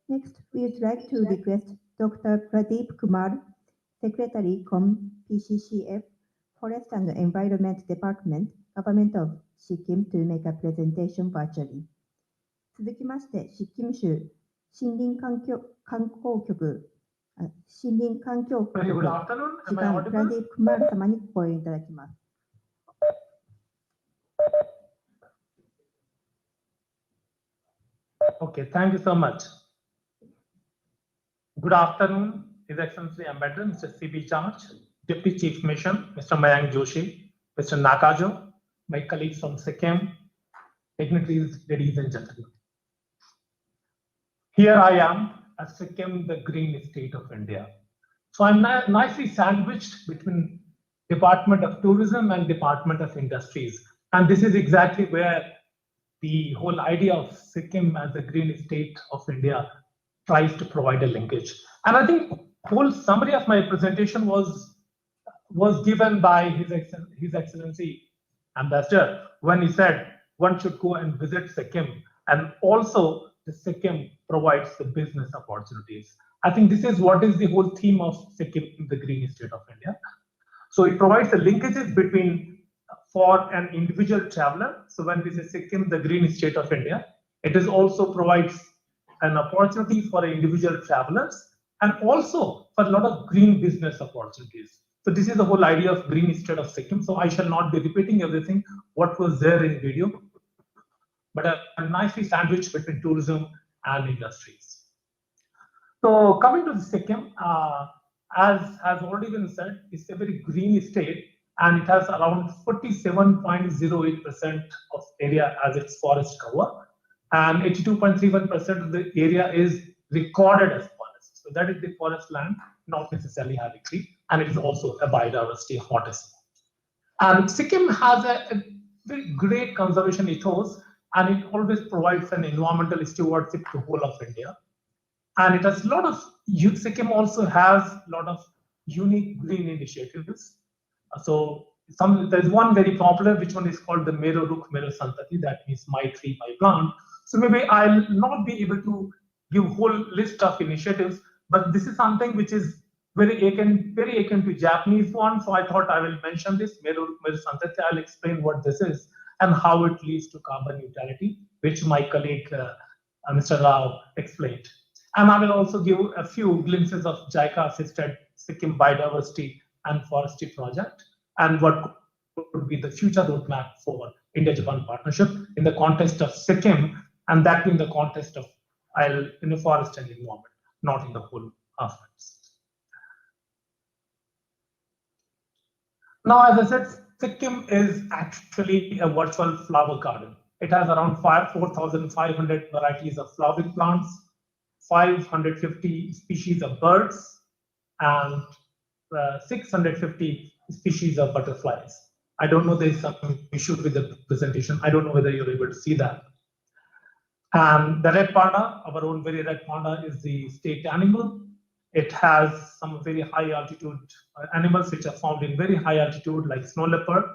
Next, we would like to request Dr. Pradeep Kumar, Secretary Com PCCF, Forest and Environment Department, Government of Sikkim to make a presentation virtually. 続きまして、シッキム州森林環境局次 Very good 官 afternoon. Am I プラ audible? ディープ・クマール様にご演いただきます。Okay, thank you so much. Good afternoon, His Excellency Ambassador, Mr. C.B. Charge, Deputy Chief Mission, Mr. Mayank Joshi, Mr. Nakajo, my colleagues from Sikkim, dignitaries, ladies and gentlemen. Here I am at Sikkim, the green state of India. So I'm nicely sandwiched between Department of Tourism and Department of Industries. And this is exactly where the whole idea of Sikkim as a green state of India tries to provide a linkage. And I think whole summary of my presentation was given by His Excellency Ambassador when he said one should go and visit Sikkim, and also the Sikkim provides the business opportunities. I think this is what is the whole theme of Sikkim, the green state of India. So it provides the linkages between for an individual traveler. So when we say Sikkim, the green state of India, it is also provides an opportunity for individual travelers and also for a lot of green business opportunities. So this is the whole idea of green state of Sikkim. So I shall not be repeating everything what was there in video, but a nicely sandwiched between tourism and industries. So coming to the Sikkim, as has already been said, it's a very green state and it has around 47.08% of area as its forest cover, and 82.31% of the area is recorded as forest. So that is the forest land, not necessarily having tree, and it is also a biodiversity hotspot. And Sikkim has a very great conservation ethos, and it always provides an environmental stewardship to the whole of India. And it has a lot of Sikkim also has a lot of unique green initiatives. So there's one very popular, which one is called the Mero Rukh Mero Santati, that means my tree, my plant. So maybe I'll not be able to give whole list of initiatives, but this is something which is very akin to Japanese one. So I thought I will mention this Mero Rukh Mero Santati. I'll explain what this is and how it leads to carbon neutrality, which my colleague Mr. Rao explained. And I will also give a few glimpses of JICA-assisted Sikkim biodiversity and forestry project and what would be the future roadmap for India-Japan partnership in the context of Sikkim, and that in the context of in the forest and environment, not in the whole aspects. Now, as I said, Sikkim is actually a virtual flower garden. It has around 4,500 varieties of flowering plants, 550 species of birds, and 650 species of butterflies. I don't know, there's some issue with the presentation. I don't know whether you're able to see that. And the red panda, our own very red panda, is the state animal. It has some very high altitude animals which are found in very high altitude, like snow leopard,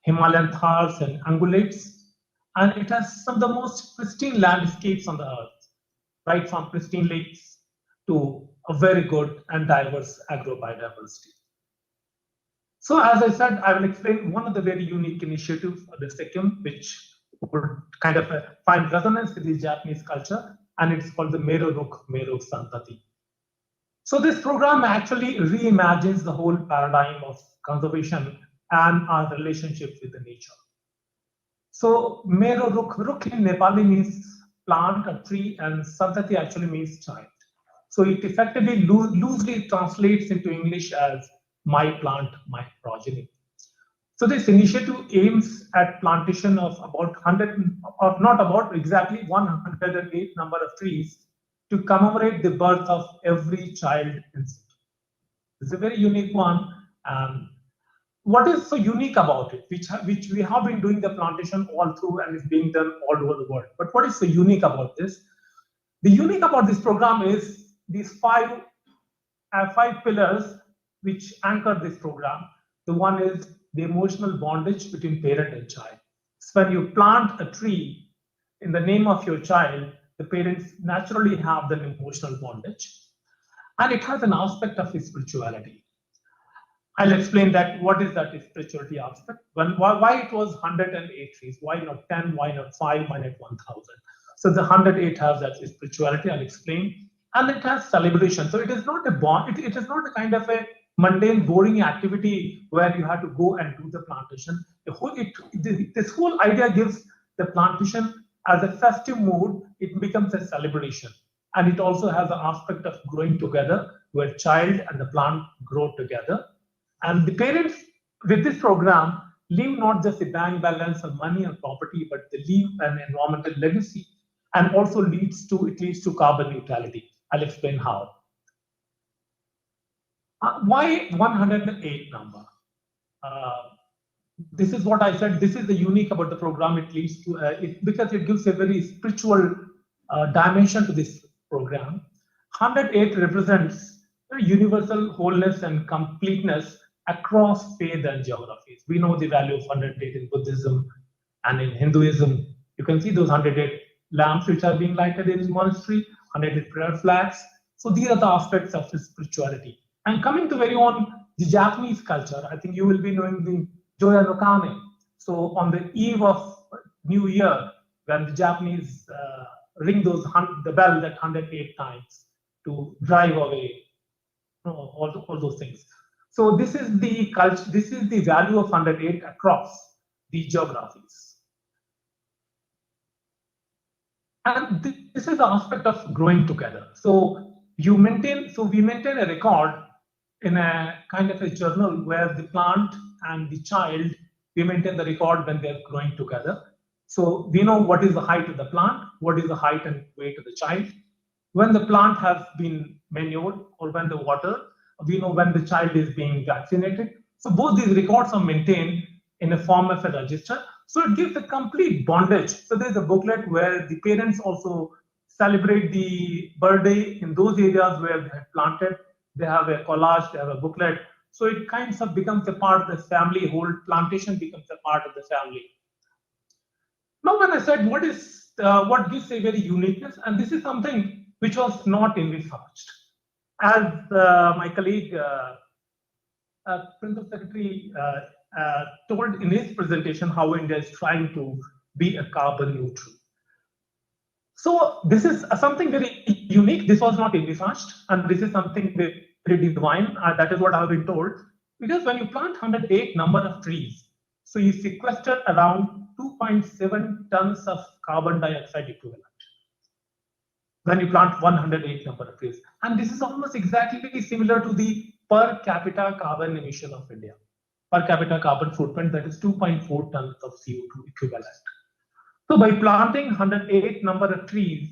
Himalayan thars, and ungulates. And it has some of the most pristine landscapes on the earth, right from pristine lakes to a very good and diverse agro-biodiversity. So as I said, I will explain one of the very unique initiatives of the Sikkim, which would kind of find resonance with the Japanese culture, and it's called the Mero Rukh Mero Santati. So this program actually reimagines the whole paradigm of conservation and our relationship with the nature. So Mero Rukh in Nepali means plant, a tree, and Santati actually means child. So it effectively loosely translates into English as my plant, my progeny. So this initiative aims at plantation of about 100, or not about, exactly 108 number of trees to commemorate the birth of every child in Sikkim. It's a very unique one. What is so unique about it, which we have been doing the plantation all through and is being done all over the world. But what is so unique about this? The unique about this program is these five pillars which anchor this program. The one is the emotional bondage between parent and child. So when you plant a tree in the name of your child, the parents naturally have an emotional bondage. And it has an aspect of spirituality. I'll explain that what is that spirituality aspect. Why it was 108 trees? Why not 10? Why not 5? Why not 1,000? So the 108 has that spirituality. I'll explain, and it has celebration. So it is not a bond. It is not a kind of a mundane, boring activity where you have to go and do the plantation. This whole idea gives the plantation as a festive mood. It becomes a celebration, and it also has the aspect of growing together, where child and the plant grow together. And the parents with this program leave not just a bank balance or money or property, but they leave an environmental legacy, and also leads to carbon neutrality. I'll explain how. Why 108 number? This is what I said. This is the unique about the program. It leads to because it gives a very spiritual dimension to this program. 108 represents universal wholeness and completeness across faith and geographies. We know the value of 108 in Buddhism and in Hinduism. You can see those 108 lamps which are being lighted in the monastery, 108 prayer flags. So these are the aspects of spirituality. And coming to very own the Japanese culture, I think you will be knowing the Joya no Kame. So on the eve of New Year, when the Japanese ring the bell that 108 times to drive away all those things. So this is the culture. This is the value of 108 across the geographies. And this is the aspect of growing together. So we maintain a record in a kind of a journal where the plant and the child, we maintain the record when they're growing together. So we know what is the height of the plant, what is the height and weight of the child. When the plant has been manured or when the water, we know when the child is being vaccinated. So both these records are maintained in a form of a register. So it gives a complete bondage. So there's a booklet where the parents also celebrate the birthday in those areas where they have planted. They have a collage, they have a booklet. So it kind of becomes a part of the family, whole plantation becomes a part of the family. Now, when I said what gives a very uniqueness, and this is something which was not envisaged. As my colleague, Principal Secretary, told in his presentation how India is trying to be a carbon neutral. So this is something very unique. This was not envisaged, and this is something very divine. That is what I have been told. Because when you plant 108 number of trees, so you sequester around 2.7 tons of carbon dioxide equivalent when you plant 108 number of trees. And this is almost exactly similar to the per capita carbon emission of India. Per capita carbon footprint, that is 2.4 tons of CO2 equivalent. So by planting 108 number of trees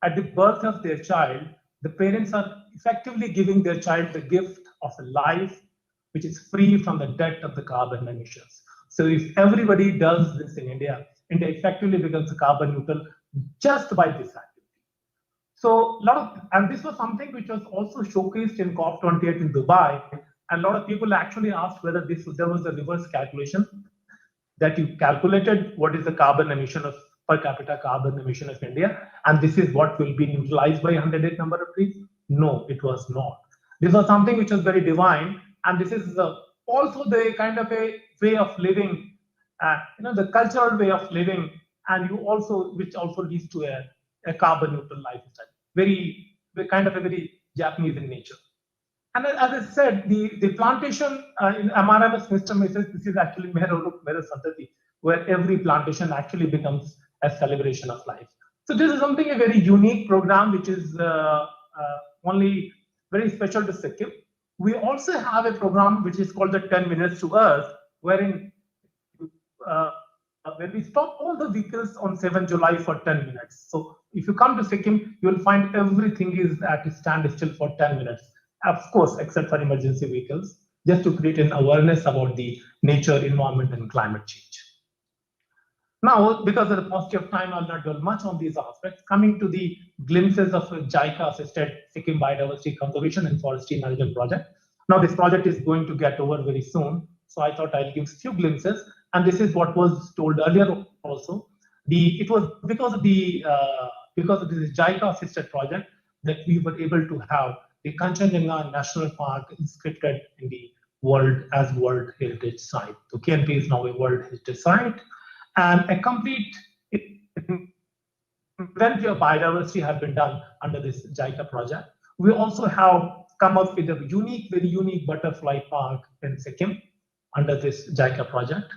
at the birth of their child, the parents are effectively giving their child the gift of a life which is free from the debt of the carbon emissions. So if everybody does this in India, India effectively becomes carbon neutral just by this activity. So and this was something which was also showcased in COP28 in Dubai. And a lot of people actually asked whether there was a reverse calculation that you calculated what is the carbon emission of per capita carbon emission of India, and this is what will be neutralized by 108 number of trees. No, it was not. This was something which was very divine, and this is also the kind of a way of living, the cultural way of living, and which also leads to a carbon neutral lifestyle. Very kind of a very Japanese in nature. And as I said, the plantation in MRMS system this is actually Mero Santati, where every plantation actually becomes a celebration of life. So this is something a very unique program, which is only very special to Sikkim. We also have a program which is called the 10 Minutes to Earth, wherein when we stop all the vehicles on 7 July for 10 minutes. So if you come to Sikkim, you will find everything is at a standstill for 10 minutes. Of course, except for emergency vehicles, just to create an awareness about the nature, environment, and climate change. Now, because of the paucity of time, I'll not dwell much on these aspects. Coming to the glimpses of JICA-assisted Sikkim Biodiversity Conservation and Forestry Management Project. Now, this project is going to get over very soon, so I thought I'll give a few glimpses. And this is what was told earlier also. It was because of this JICA-assisted project that we were able to have the Kanchenjunga National Park inscripted in the World Heritage Site. So KNP is now a World Heritage Site, and a complete inventory of biodiversity has been done under this JICA project. We also have come up with a very unique butterfly park in Sikkim under this JICA project.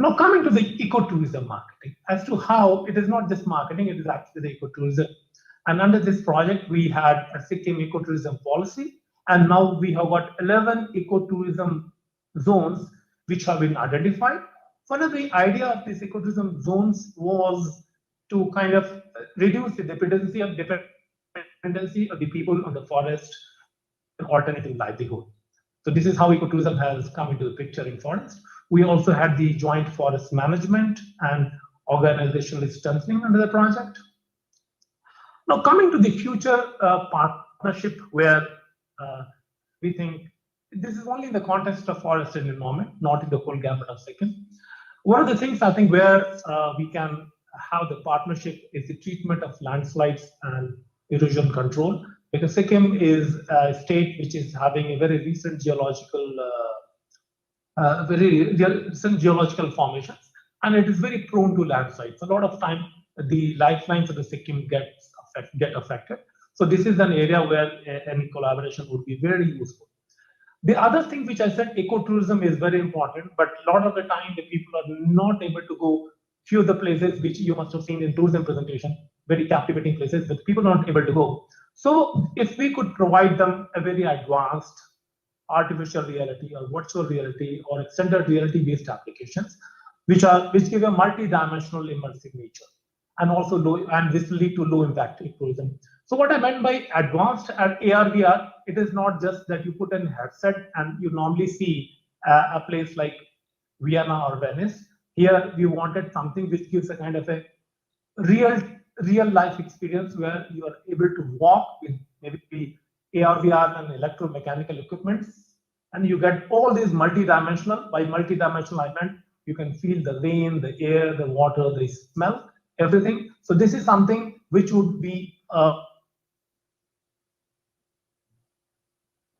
Now coming to the ecotourism marketing, as to how it is not just marketing, it is actually the ecotourism. And under this project, we had a Sikkim ecotourism policy, and now we have got 11 ecotourism zones which have been identified. One of the idea of these ecotourism zones was to kind of reduce the dependency of the people on the forest and alternative livelihood. So this is how ecotourism has come into the picture in forest. We also had the joint forest management and organizational strengthening under the project. Now coming to the future partnership, where we think this is only in the context of forest and environment, not in the whole gamut of Sikkim. One of the things I think where we can have the partnership is the treatment of landslides and erosion control, because Sikkim is a state which is having a very recent geological formations, and it is very prone to landslides. A lot of time the lifelines of the Sikkim get affected. So this is an area where any collaboration would be very useful. The other thing which I said, ecotourism is very important, but a lot of the time the people are not able to go. Few of the places which you must have seen in tourism presentation, very captivating places, but people are not able to go. So if we could provide them a very advanced artificial reality or virtual reality or extended reality based applications, which give a multi-dimensional immersive nature, and also this will lead to low impact tourism. So what I meant by advanced at AR/VR, it is not just that you put in a headset and you normally see a place like Vienna or Venice. Here we wanted something which gives a kind of a real life experience where you are able to walk with maybe AR/VR and electromechanical equipment, and you get all these multi-dimensional. By multi-dimensional, I meant you can feel the rain, the air, the water, the smell, everything. So this is something which would be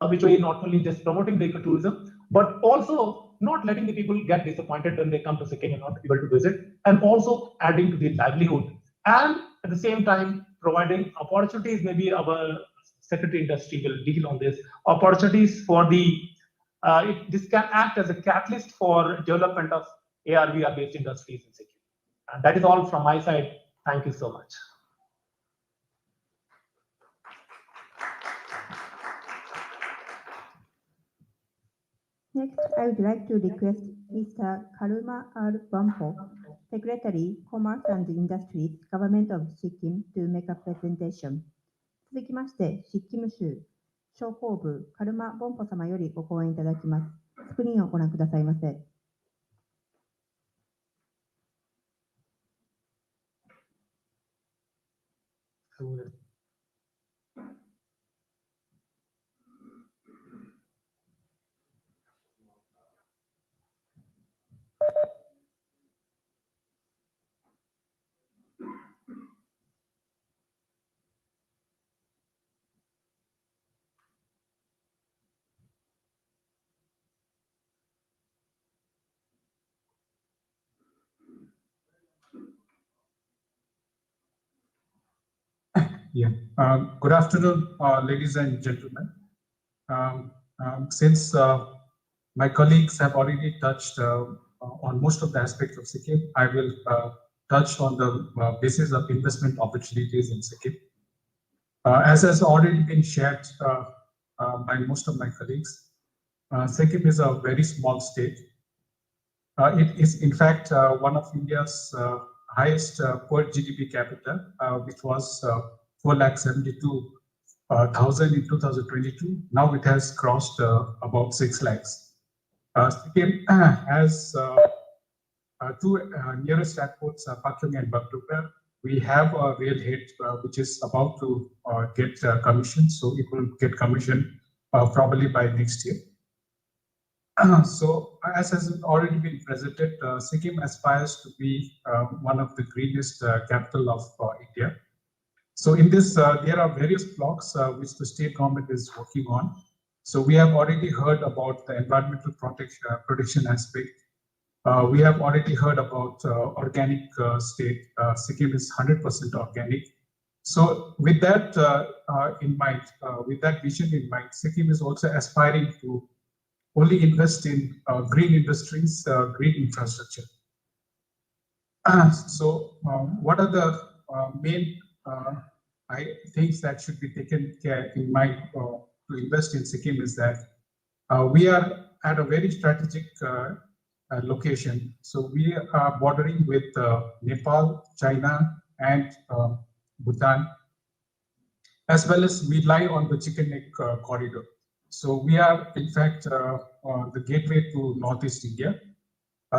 which way not only just promoting the ecotourism, but also not letting the people get disappointed when they come to Sikkim and not able to visit, and also adding to the livelihood, and at the same time providing opportunities. Maybe our secretary industry will deal on this, opportunities for the this can act as a catalyst for development of AR/VR based industries in Sikkim. And that is all from my side. Thank you so much. Next, I would like to request Mr. Karuma R. Bampo, Secretary, Commerce and Industries, Government of Sikkim, to make a presentation. 続きまして、シッキム州商工部カルマ・ボンポ様よりご講演いただきます。スクリーンをご覧くださいませ。Yeah. Good afternoon, ladies and gentlemen. Since my colleagues have already touched on most of the aspects of Sikkim, I will touch on the basis of investment opportunities in Sikkim. As has already been shared by most of my colleagues, Sikkim is a very small state. It is, in fact, one of India's highest per GDP capita, which was 4,72,000 in 2022. Now it has crossed about 6 lakhs. Sikkim has two nearest airports, Pakyong and Bagdogra. We have a railhead which is about to get commissioned, so it will get commissioned probably by next year. So, as has already been presented, Sikkim aspires to be one of the greenest capital of India. So in this, there are various blocks which the state government is working on. So we have already heard about the environmental protection aspect. We have already heard about organic state. Sikkim is 100% organic. So with that in mind, with that vision in mind, Sikkim is also aspiring to only invest in green industries, green infrastructure. So what are the main things that should be taken care in mind to invest in Sikkim is that we are at a very strategic location. So we are bordering with Nepal, China, and Bhutan, as well as we lie on the Chicken Neck corridor. So we are, in fact, the gateway to Northeast India.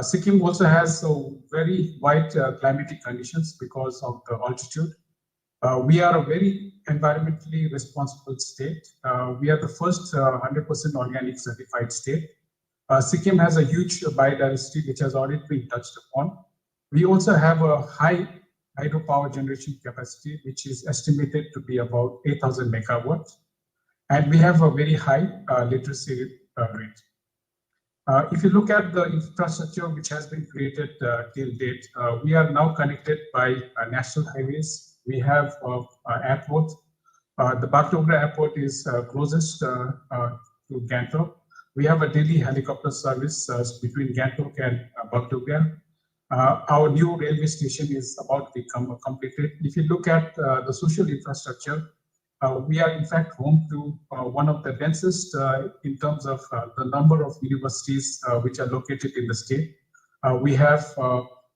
Sikkim also has very wide climatic conditions because of the altitude. We are a very environmentally responsible state. We are the first 100% organic certified state. Sikkim has a huge biodiversity, which has already been touched upon. We also have a high hydropower generation capacity, which is estimated to be about 8,000 megawatts. And we have a very high literacy rate. If you look at the infrastructure which has been created till date, we are now connected by national highways. We have airport. The Bagdogra airport is closest to Gangtok. We have a daily helicopter service between Gangtok and Bagdogra. Our new railway station is about to become completed. If you look at the social infrastructure, we are in fact home to one of the densest in terms of the number of universities which are located in the state. We have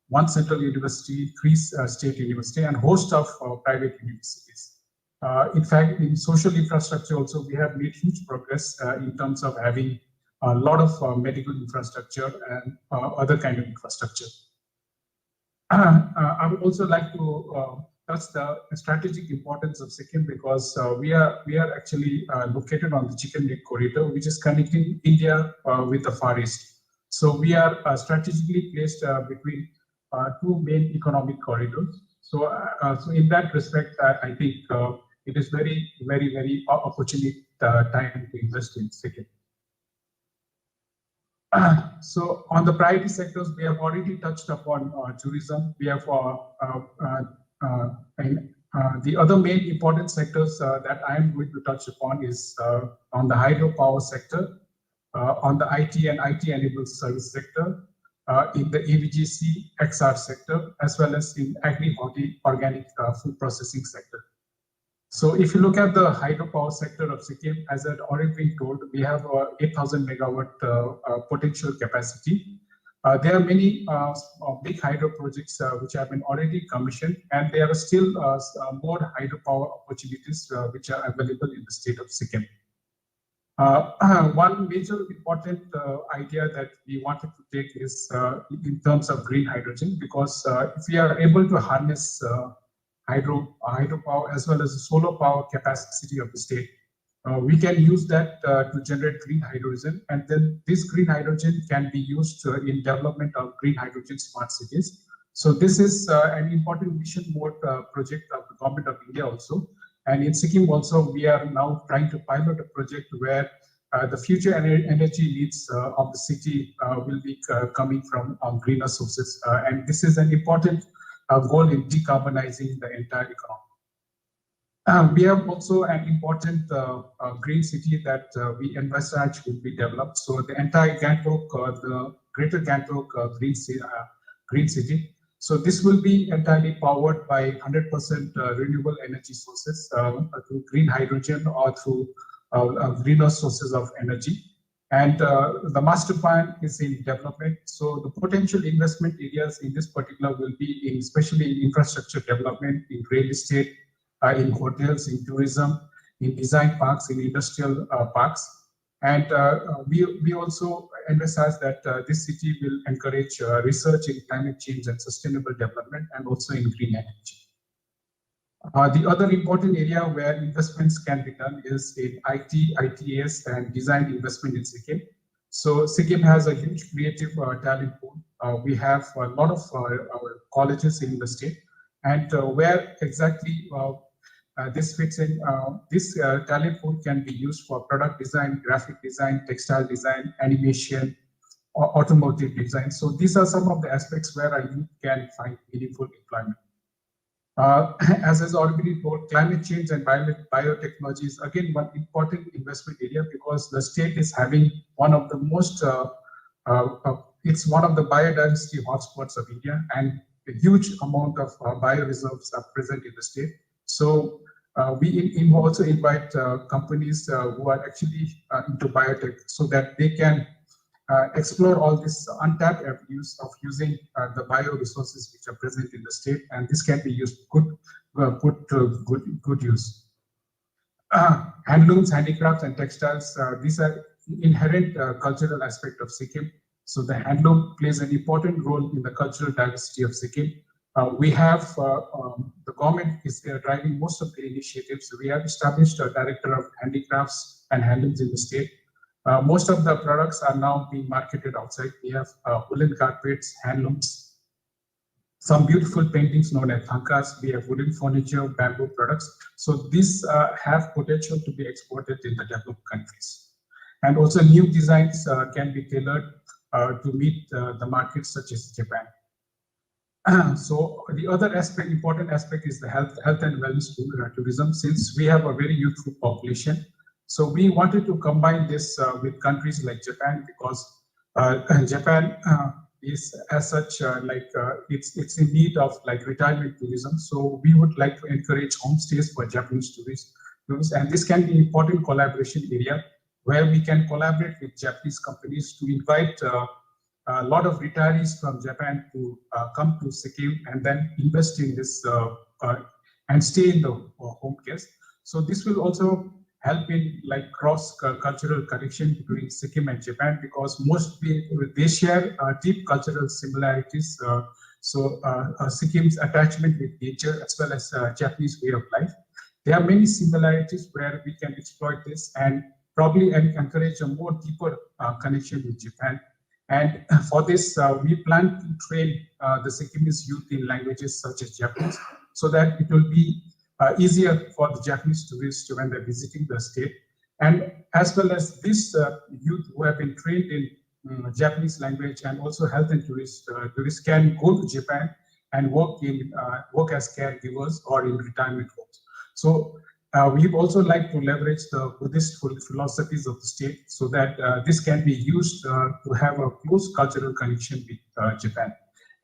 one central university, 3 state universities, and host of private universities. In fact, in social infrastructure also, we have made huge progress in terms of having a lot of medical infrastructure and other kind of infrastructure. I would also like to touch the strategic importance of Sikkim because we are actually located on the Chicken Neck corridor, which is connecting India with the Far East. So we are strategically placed between 2 main economic corridors. So in that respect, I think it is very, very, very opportune time to invest in Sikkim. So on the priority sectors, we have already touched upon tourism. We have the other main important sectors that I am going to touch upon is on the hydropower sector, on the IT and IT-enabled service sector, in the AVGC XR sector, as well as in agri-horti organic food processing sector. So if you look at the hydropower sector of Sikkim, as I'd already been told, we have 8,000 megawatt potential capacity. There are many big hydro projects which have been already commissioned, and there are still more hydropower opportunities which are available in the state of Sikkim. One major important idea that we wanted to take is in terms of green hydrogen, because if we are able to harness hydropower as well as the solar power capacity of the state, we can use that to generate green hydrogen, and then this green hydrogen can be used in development of green hydrogen smart cities. So this is an important mission mode project of the government of India also. And in Sikkim also, we are now trying to pilot a project where the future energy needs of the city will be coming from greener sources. And this is an important goal in decarbonizing the entire economy. We have also an important green city that we envisage will be developed. So the entire Gangtok, the greater Gangtok green city. So this will be entirely powered by 100% renewable energy sources through green hydrogen or through greener sources of energy. And the master plan is in development. So the potential investment areas in this particular will be in, especially in infrastructure development, in real estate, in hotels, in tourism, in design parks, in industrial parks. And we also emphasize that this city will encourage research in climate change and sustainable development, and also in green energy. The other important area where investments can be done is in IT, ITS, and design investment in Sikkim. So Sikkim has a huge creative talent pool. We have a lot of our colleges in the state, and where exactly this fits in. This talent pool can be used for product design, graphic design, textile design, animation, or automotive design. So these are some of the aspects where a youth can find meaningful employment. As is already told, climate change and biotechnology is again one important investment area, because the state is having one of the most, it's one of the biodiversity hotspots of India, and a huge amount of bioreserves are present in the state. So we also invite companies who are actually into biotech, so that they can explore all these untapped avenues of using the bioresources which are present in the state, and this can be used put to good use. Handlooms, handicrafts, and textiles, these are inherent cultural aspect of Sikkim. So the handloom plays an important role in the cultural diversity of Sikkim. We have, the government is driving most of the initiatives. We have established a director of handicrafts and handlooms in the state. Most of the products are now being marketed outside. We have woolen carpets, handlooms, some beautiful paintings known as thankas. We have wooden furniture, bamboo products. So these have potential to be exported in the developed countries. And also new designs can be tailored to meet the markets such as Japan. So the other aspect, important aspect, is the health and wellness tourism. Since we have a very youthful population, so we wanted to combine this with countries like Japan, because Japan is as such it's in need of like retirement tourism. So we would like to encourage homestays for Japanese tourists, and this can be an important collaboration area where we can collaborate with Japanese companies to invite a lot of retirees from Japan to come to Sikkim and then invest in this and stay in the home cares. So this will also help in like cross-cultural connection between Sikkim and Japan, because mostly they share deep cultural similarities. So Sikkim's attachment with nature as well as Japanese way of life. There are many similarities where we can exploit this and probably encourage a more deeper connection with Japan. And for this, we plan to train the Sikkimese youth in languages such as Japanese, so that it will be easier for the Japanese tourists when they're visiting the state. And as well as this youth who have been trained in Japanese language and also health and tourists can go to Japan and work as caregivers or in retirement homes. So we would also like to leverage the Buddhist philosophies of the state, so that this can be used to have a close cultural connection with Japan.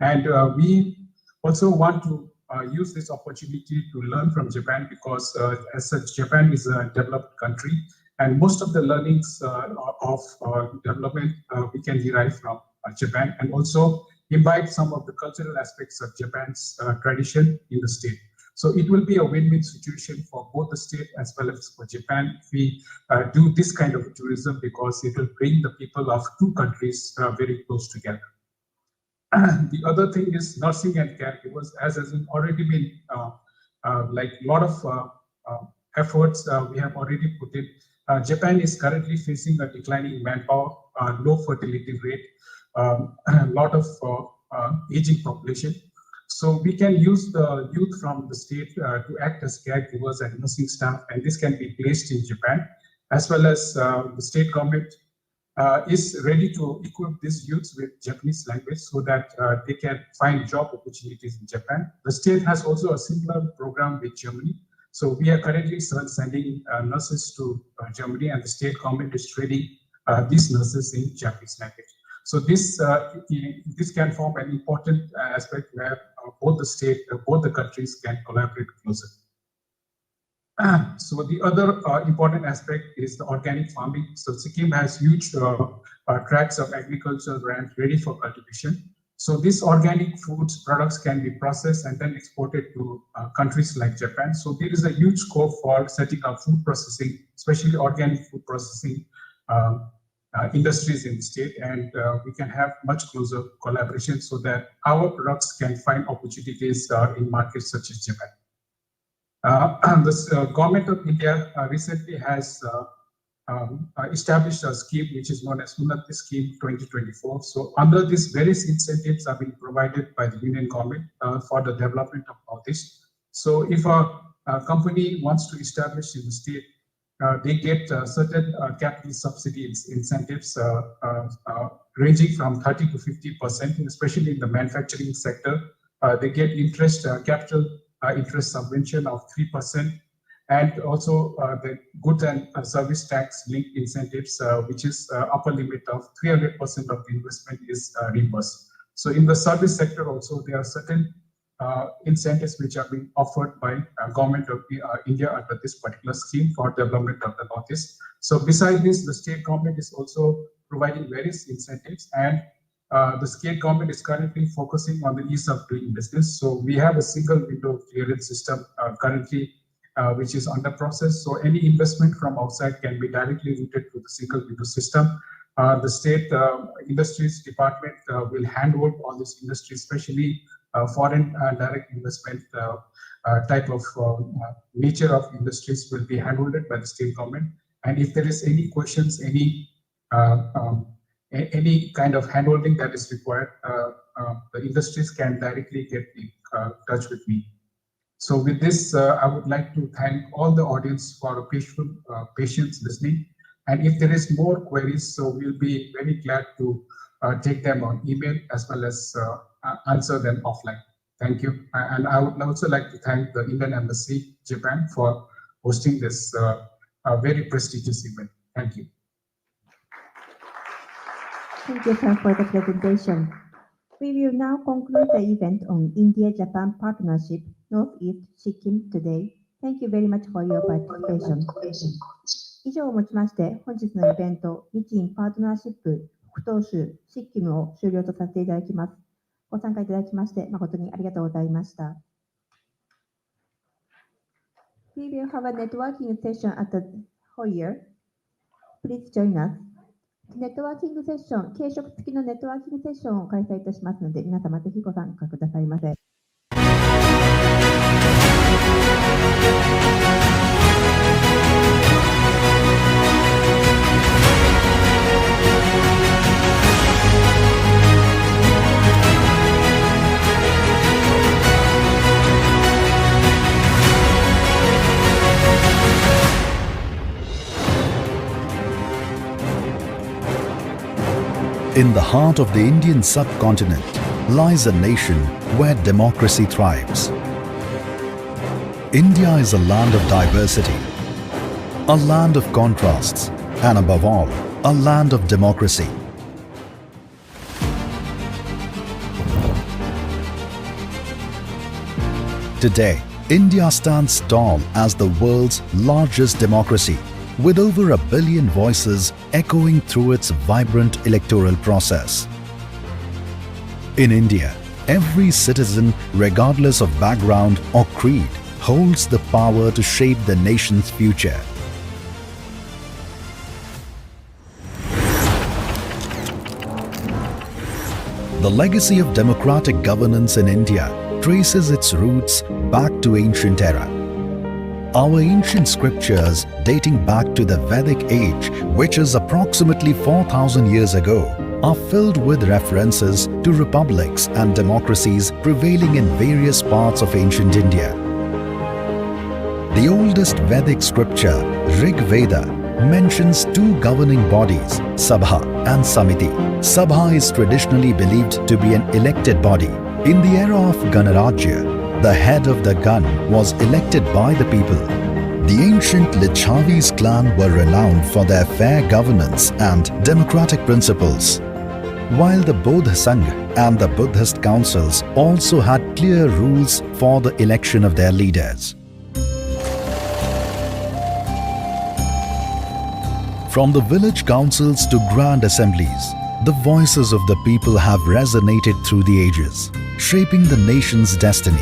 And we also want to use this opportunity to learn from Japan, because as such, Japan is a developed country, and most of the learnings of development we can derive from Japan, and also imbibe some of the cultural aspects of Japan's tradition in the state. So it will be a win-win situation for both the state as well as for Japan if we do this kind of tourism, because it will bring the people of two countries very close together. The other thing is nursing and caregivers, as has already been like a lot of efforts we have already put in. Japan is currently facing a declining manpower, low fertility rate, a lot of aging population. So we can use the youth from the state to act as caregivers and nursing staff, and this can be placed in Japan, as well as the state government is ready to equip these youths with Japanese language so that they can find job opportunities in Japan. The state has also a similar program with Germany. So we are currently sending nurses to Germany, and the state government is training these nurses in Japanese language. So this can form an important aspect where both the countries can collaborate closer. So the other important aspect is the organic farming. So Sikkim has huge tracts of agricultural land ready for cultivation. So these organic foods products can be processed and then exported to countries like Japan. So there is a huge scope for setting up food processing, especially organic food processing industries in the state, and we can have much closer collaboration so that our products can find opportunities in markets such as Japan. The government of India recently has established a scheme which is known as Unnati Scheme 2024. So under this, various incentives are being provided by the Union government for the development of all this. So if a a company wants to establish in the state, they get certain capital subsidies, incentives ranging from 30 to 50%, especially in the manufacturing sector. They get capital interest subvention of 3%, and also the goods and service tax linked incentives, which is upper limit of 300% of the investment is reimbursed. So in the service sector also, there are certain incentives which are being offered by government of India under this particular scheme for development of the Northeast. So besides this, the state government is also providing various incentives, and the state government is currently focusing on the ease of doing business. So we have a single window clearance system currently, which is under process. So any investment from outside can be directly routed to the single window system. The state industries department will handle all this industry, especially foreign direct investment type of nature of industries will be handled by the state government. And if there is any questions, any kind of handholding that is required, the industries can directly get in touch with me. So with this, I would like to thank all the audience for patience listening. And if there is more queries, so we'll be very glad to take them on email as well as answer them offline. Thank you. And I would also like to thank the Indian Embassy, Japan, for hosting this very prestigious event. Thank you. Thank you, sir, for the presentation. We will now conclude the event on India-Japan Partnership Northeast Sikkim today. Thank you very much for your participation. 以上をもちまして、本日のイベント、日印パートナーシップ北東州シッキムを終了とさせていただきます。ご参加いただきまして、誠にありがとうございました。We will have a networking session at the foyer. Please join us. ネットワーキングセッション、軽食付きのネットワーキングセッションを開催いたしますので、皆様ぜひご参加くださいませ。In the heart of the Indian subcontinent lies a nation where democracy thrives. India is a land of diversity, a land of contrasts, and above all, a land of democracy. Today, India stands tall as the world's largest democracy, with over 1 billion voices echoing through its vibrant electoral process. In India, every citizen, regardless of background or creed, holds the power to shape the nation's future. The legacy of democratic governance in India traces its roots back to ancient era. Our ancient scriptures dating back to the Vedic age, which is approximately 4,000 years ago, are filled with references to republics and democracies prevailing in various parts of ancient India. The oldest Vedic scripture, Rig Veda, mentions two governing bodies, Sabha and Samiti. Sabha is traditionally believed to be an elected body. In the era of Ganarajya, the head of the Gan was elected by the people. The ancient Licchavis clan were renowned for their fair governance and democratic principles, while the Bodh Sangh and the Buddhist councils also had clear rules for the election of their leaders. From the village councils to grand assemblies, the voices of the people have resonated through the ages, shaping the nation's destiny.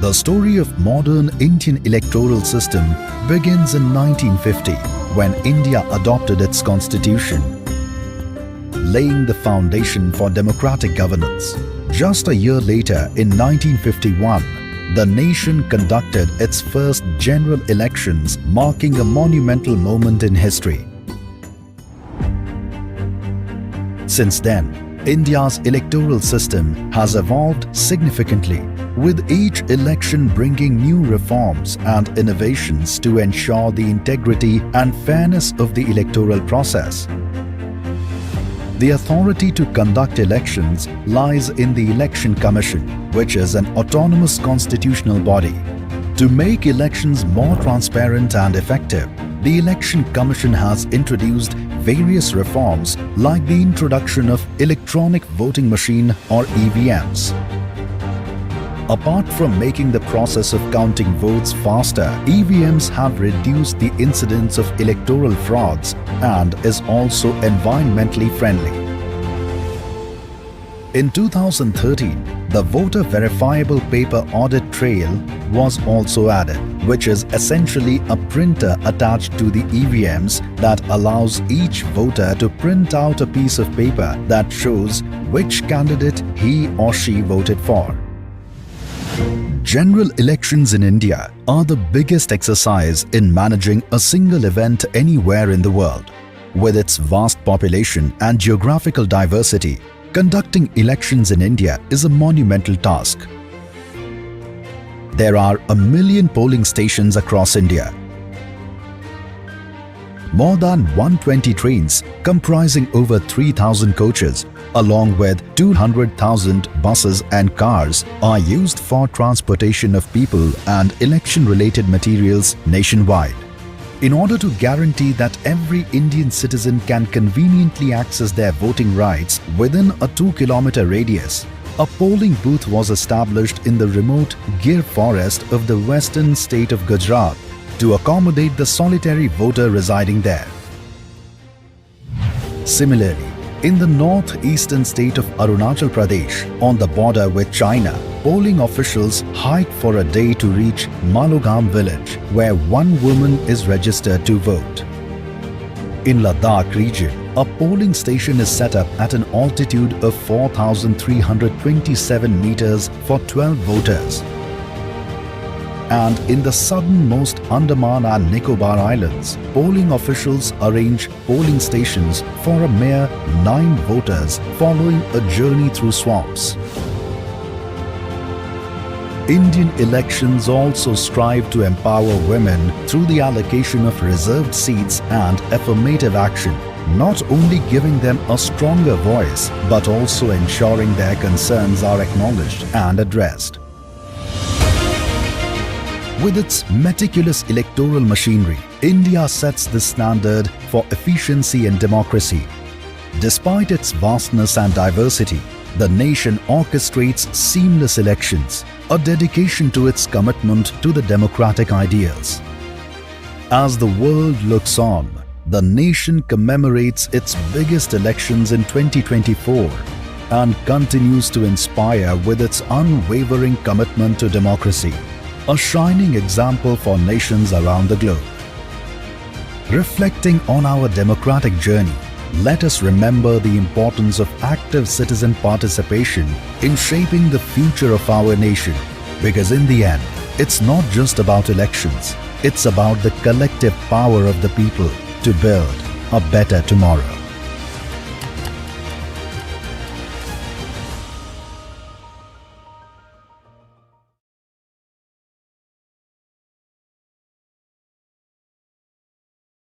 The story of modern Indian electoral system begins in 1950 when India adopted its constitution, laying the foundation for democratic governance. Just a year later, in 1951, the nation conducted its first general elections, marking a monumental moment in history. Since then, India's electoral system has evolved significantly, with each election bringing new reforms and innovations to ensure the integrity and fairness of the electoral process. The authority to conduct elections lies in the Election Commission, which is an autonomous constitutional body. To make elections more transparent and effective, the Election Commission has introduced various reforms like the introduction of electronic voting machine or EVMs. Apart from making the process of counting votes faster, EVMs have reduced the incidence of electoral frauds and is also environmentally friendly. In 2013, the voter verifiable paper audit trail was also added, which is essentially a printer attached to the EVMs that allows each voter to print out a piece of paper that shows which candidate he or she voted for. General elections in India are the biggest exercise in managing a single event anywhere in the world. With its vast population and geographical diversity, conducting elections in India is a monumental task. There are 1 million polling stations across India. More than 120 trains comprising over 3,000 coaches, along with 200,000 buses and cars are used for transportation of people and election-related materials nationwide. In order to guarantee that every Indian citizen can conveniently access their voting rights within a 2-kilometer radius, a polling booth was established in the remote Gir forest of the western state of Gujarat to accommodate the solitary voter residing there. Similarly, in the northeastern state of Arunachal Pradesh, on the border with China, polling officials hike for a day to reach Malogam village, where one woman is registered to vote. In Ladakh region, a polling station is set up at an altitude of 4,327 meters for 12 voters. And in the southernmost Andaman and Nicobar Islands, polling officials arrange polling stations for a mere 9 voters following a journey through swamps. Indian elections also strive to empower women through the allocation of reserved seats and affirmative action, not only giving them a stronger voice, but also ensuring their concerns are acknowledged and addressed. With its meticulous electoral machinery, India sets the standard for efficiency and democracy. Despite its vastness and diversity, the nation orchestrates seamless elections, a dedication to its commitment to the democratic ideals. As the world looks on, the nation commemorates its biggest elections in 2024 and continues to inspire with its unwavering commitment to democracy, a shining example for nations around the globe. Reflecting on our democratic journey, let us remember the importance of active citizen participation in shaping the future of our nation, because in the end, it's not just about elections, it's about the collective power of the people to build a better tomorrow.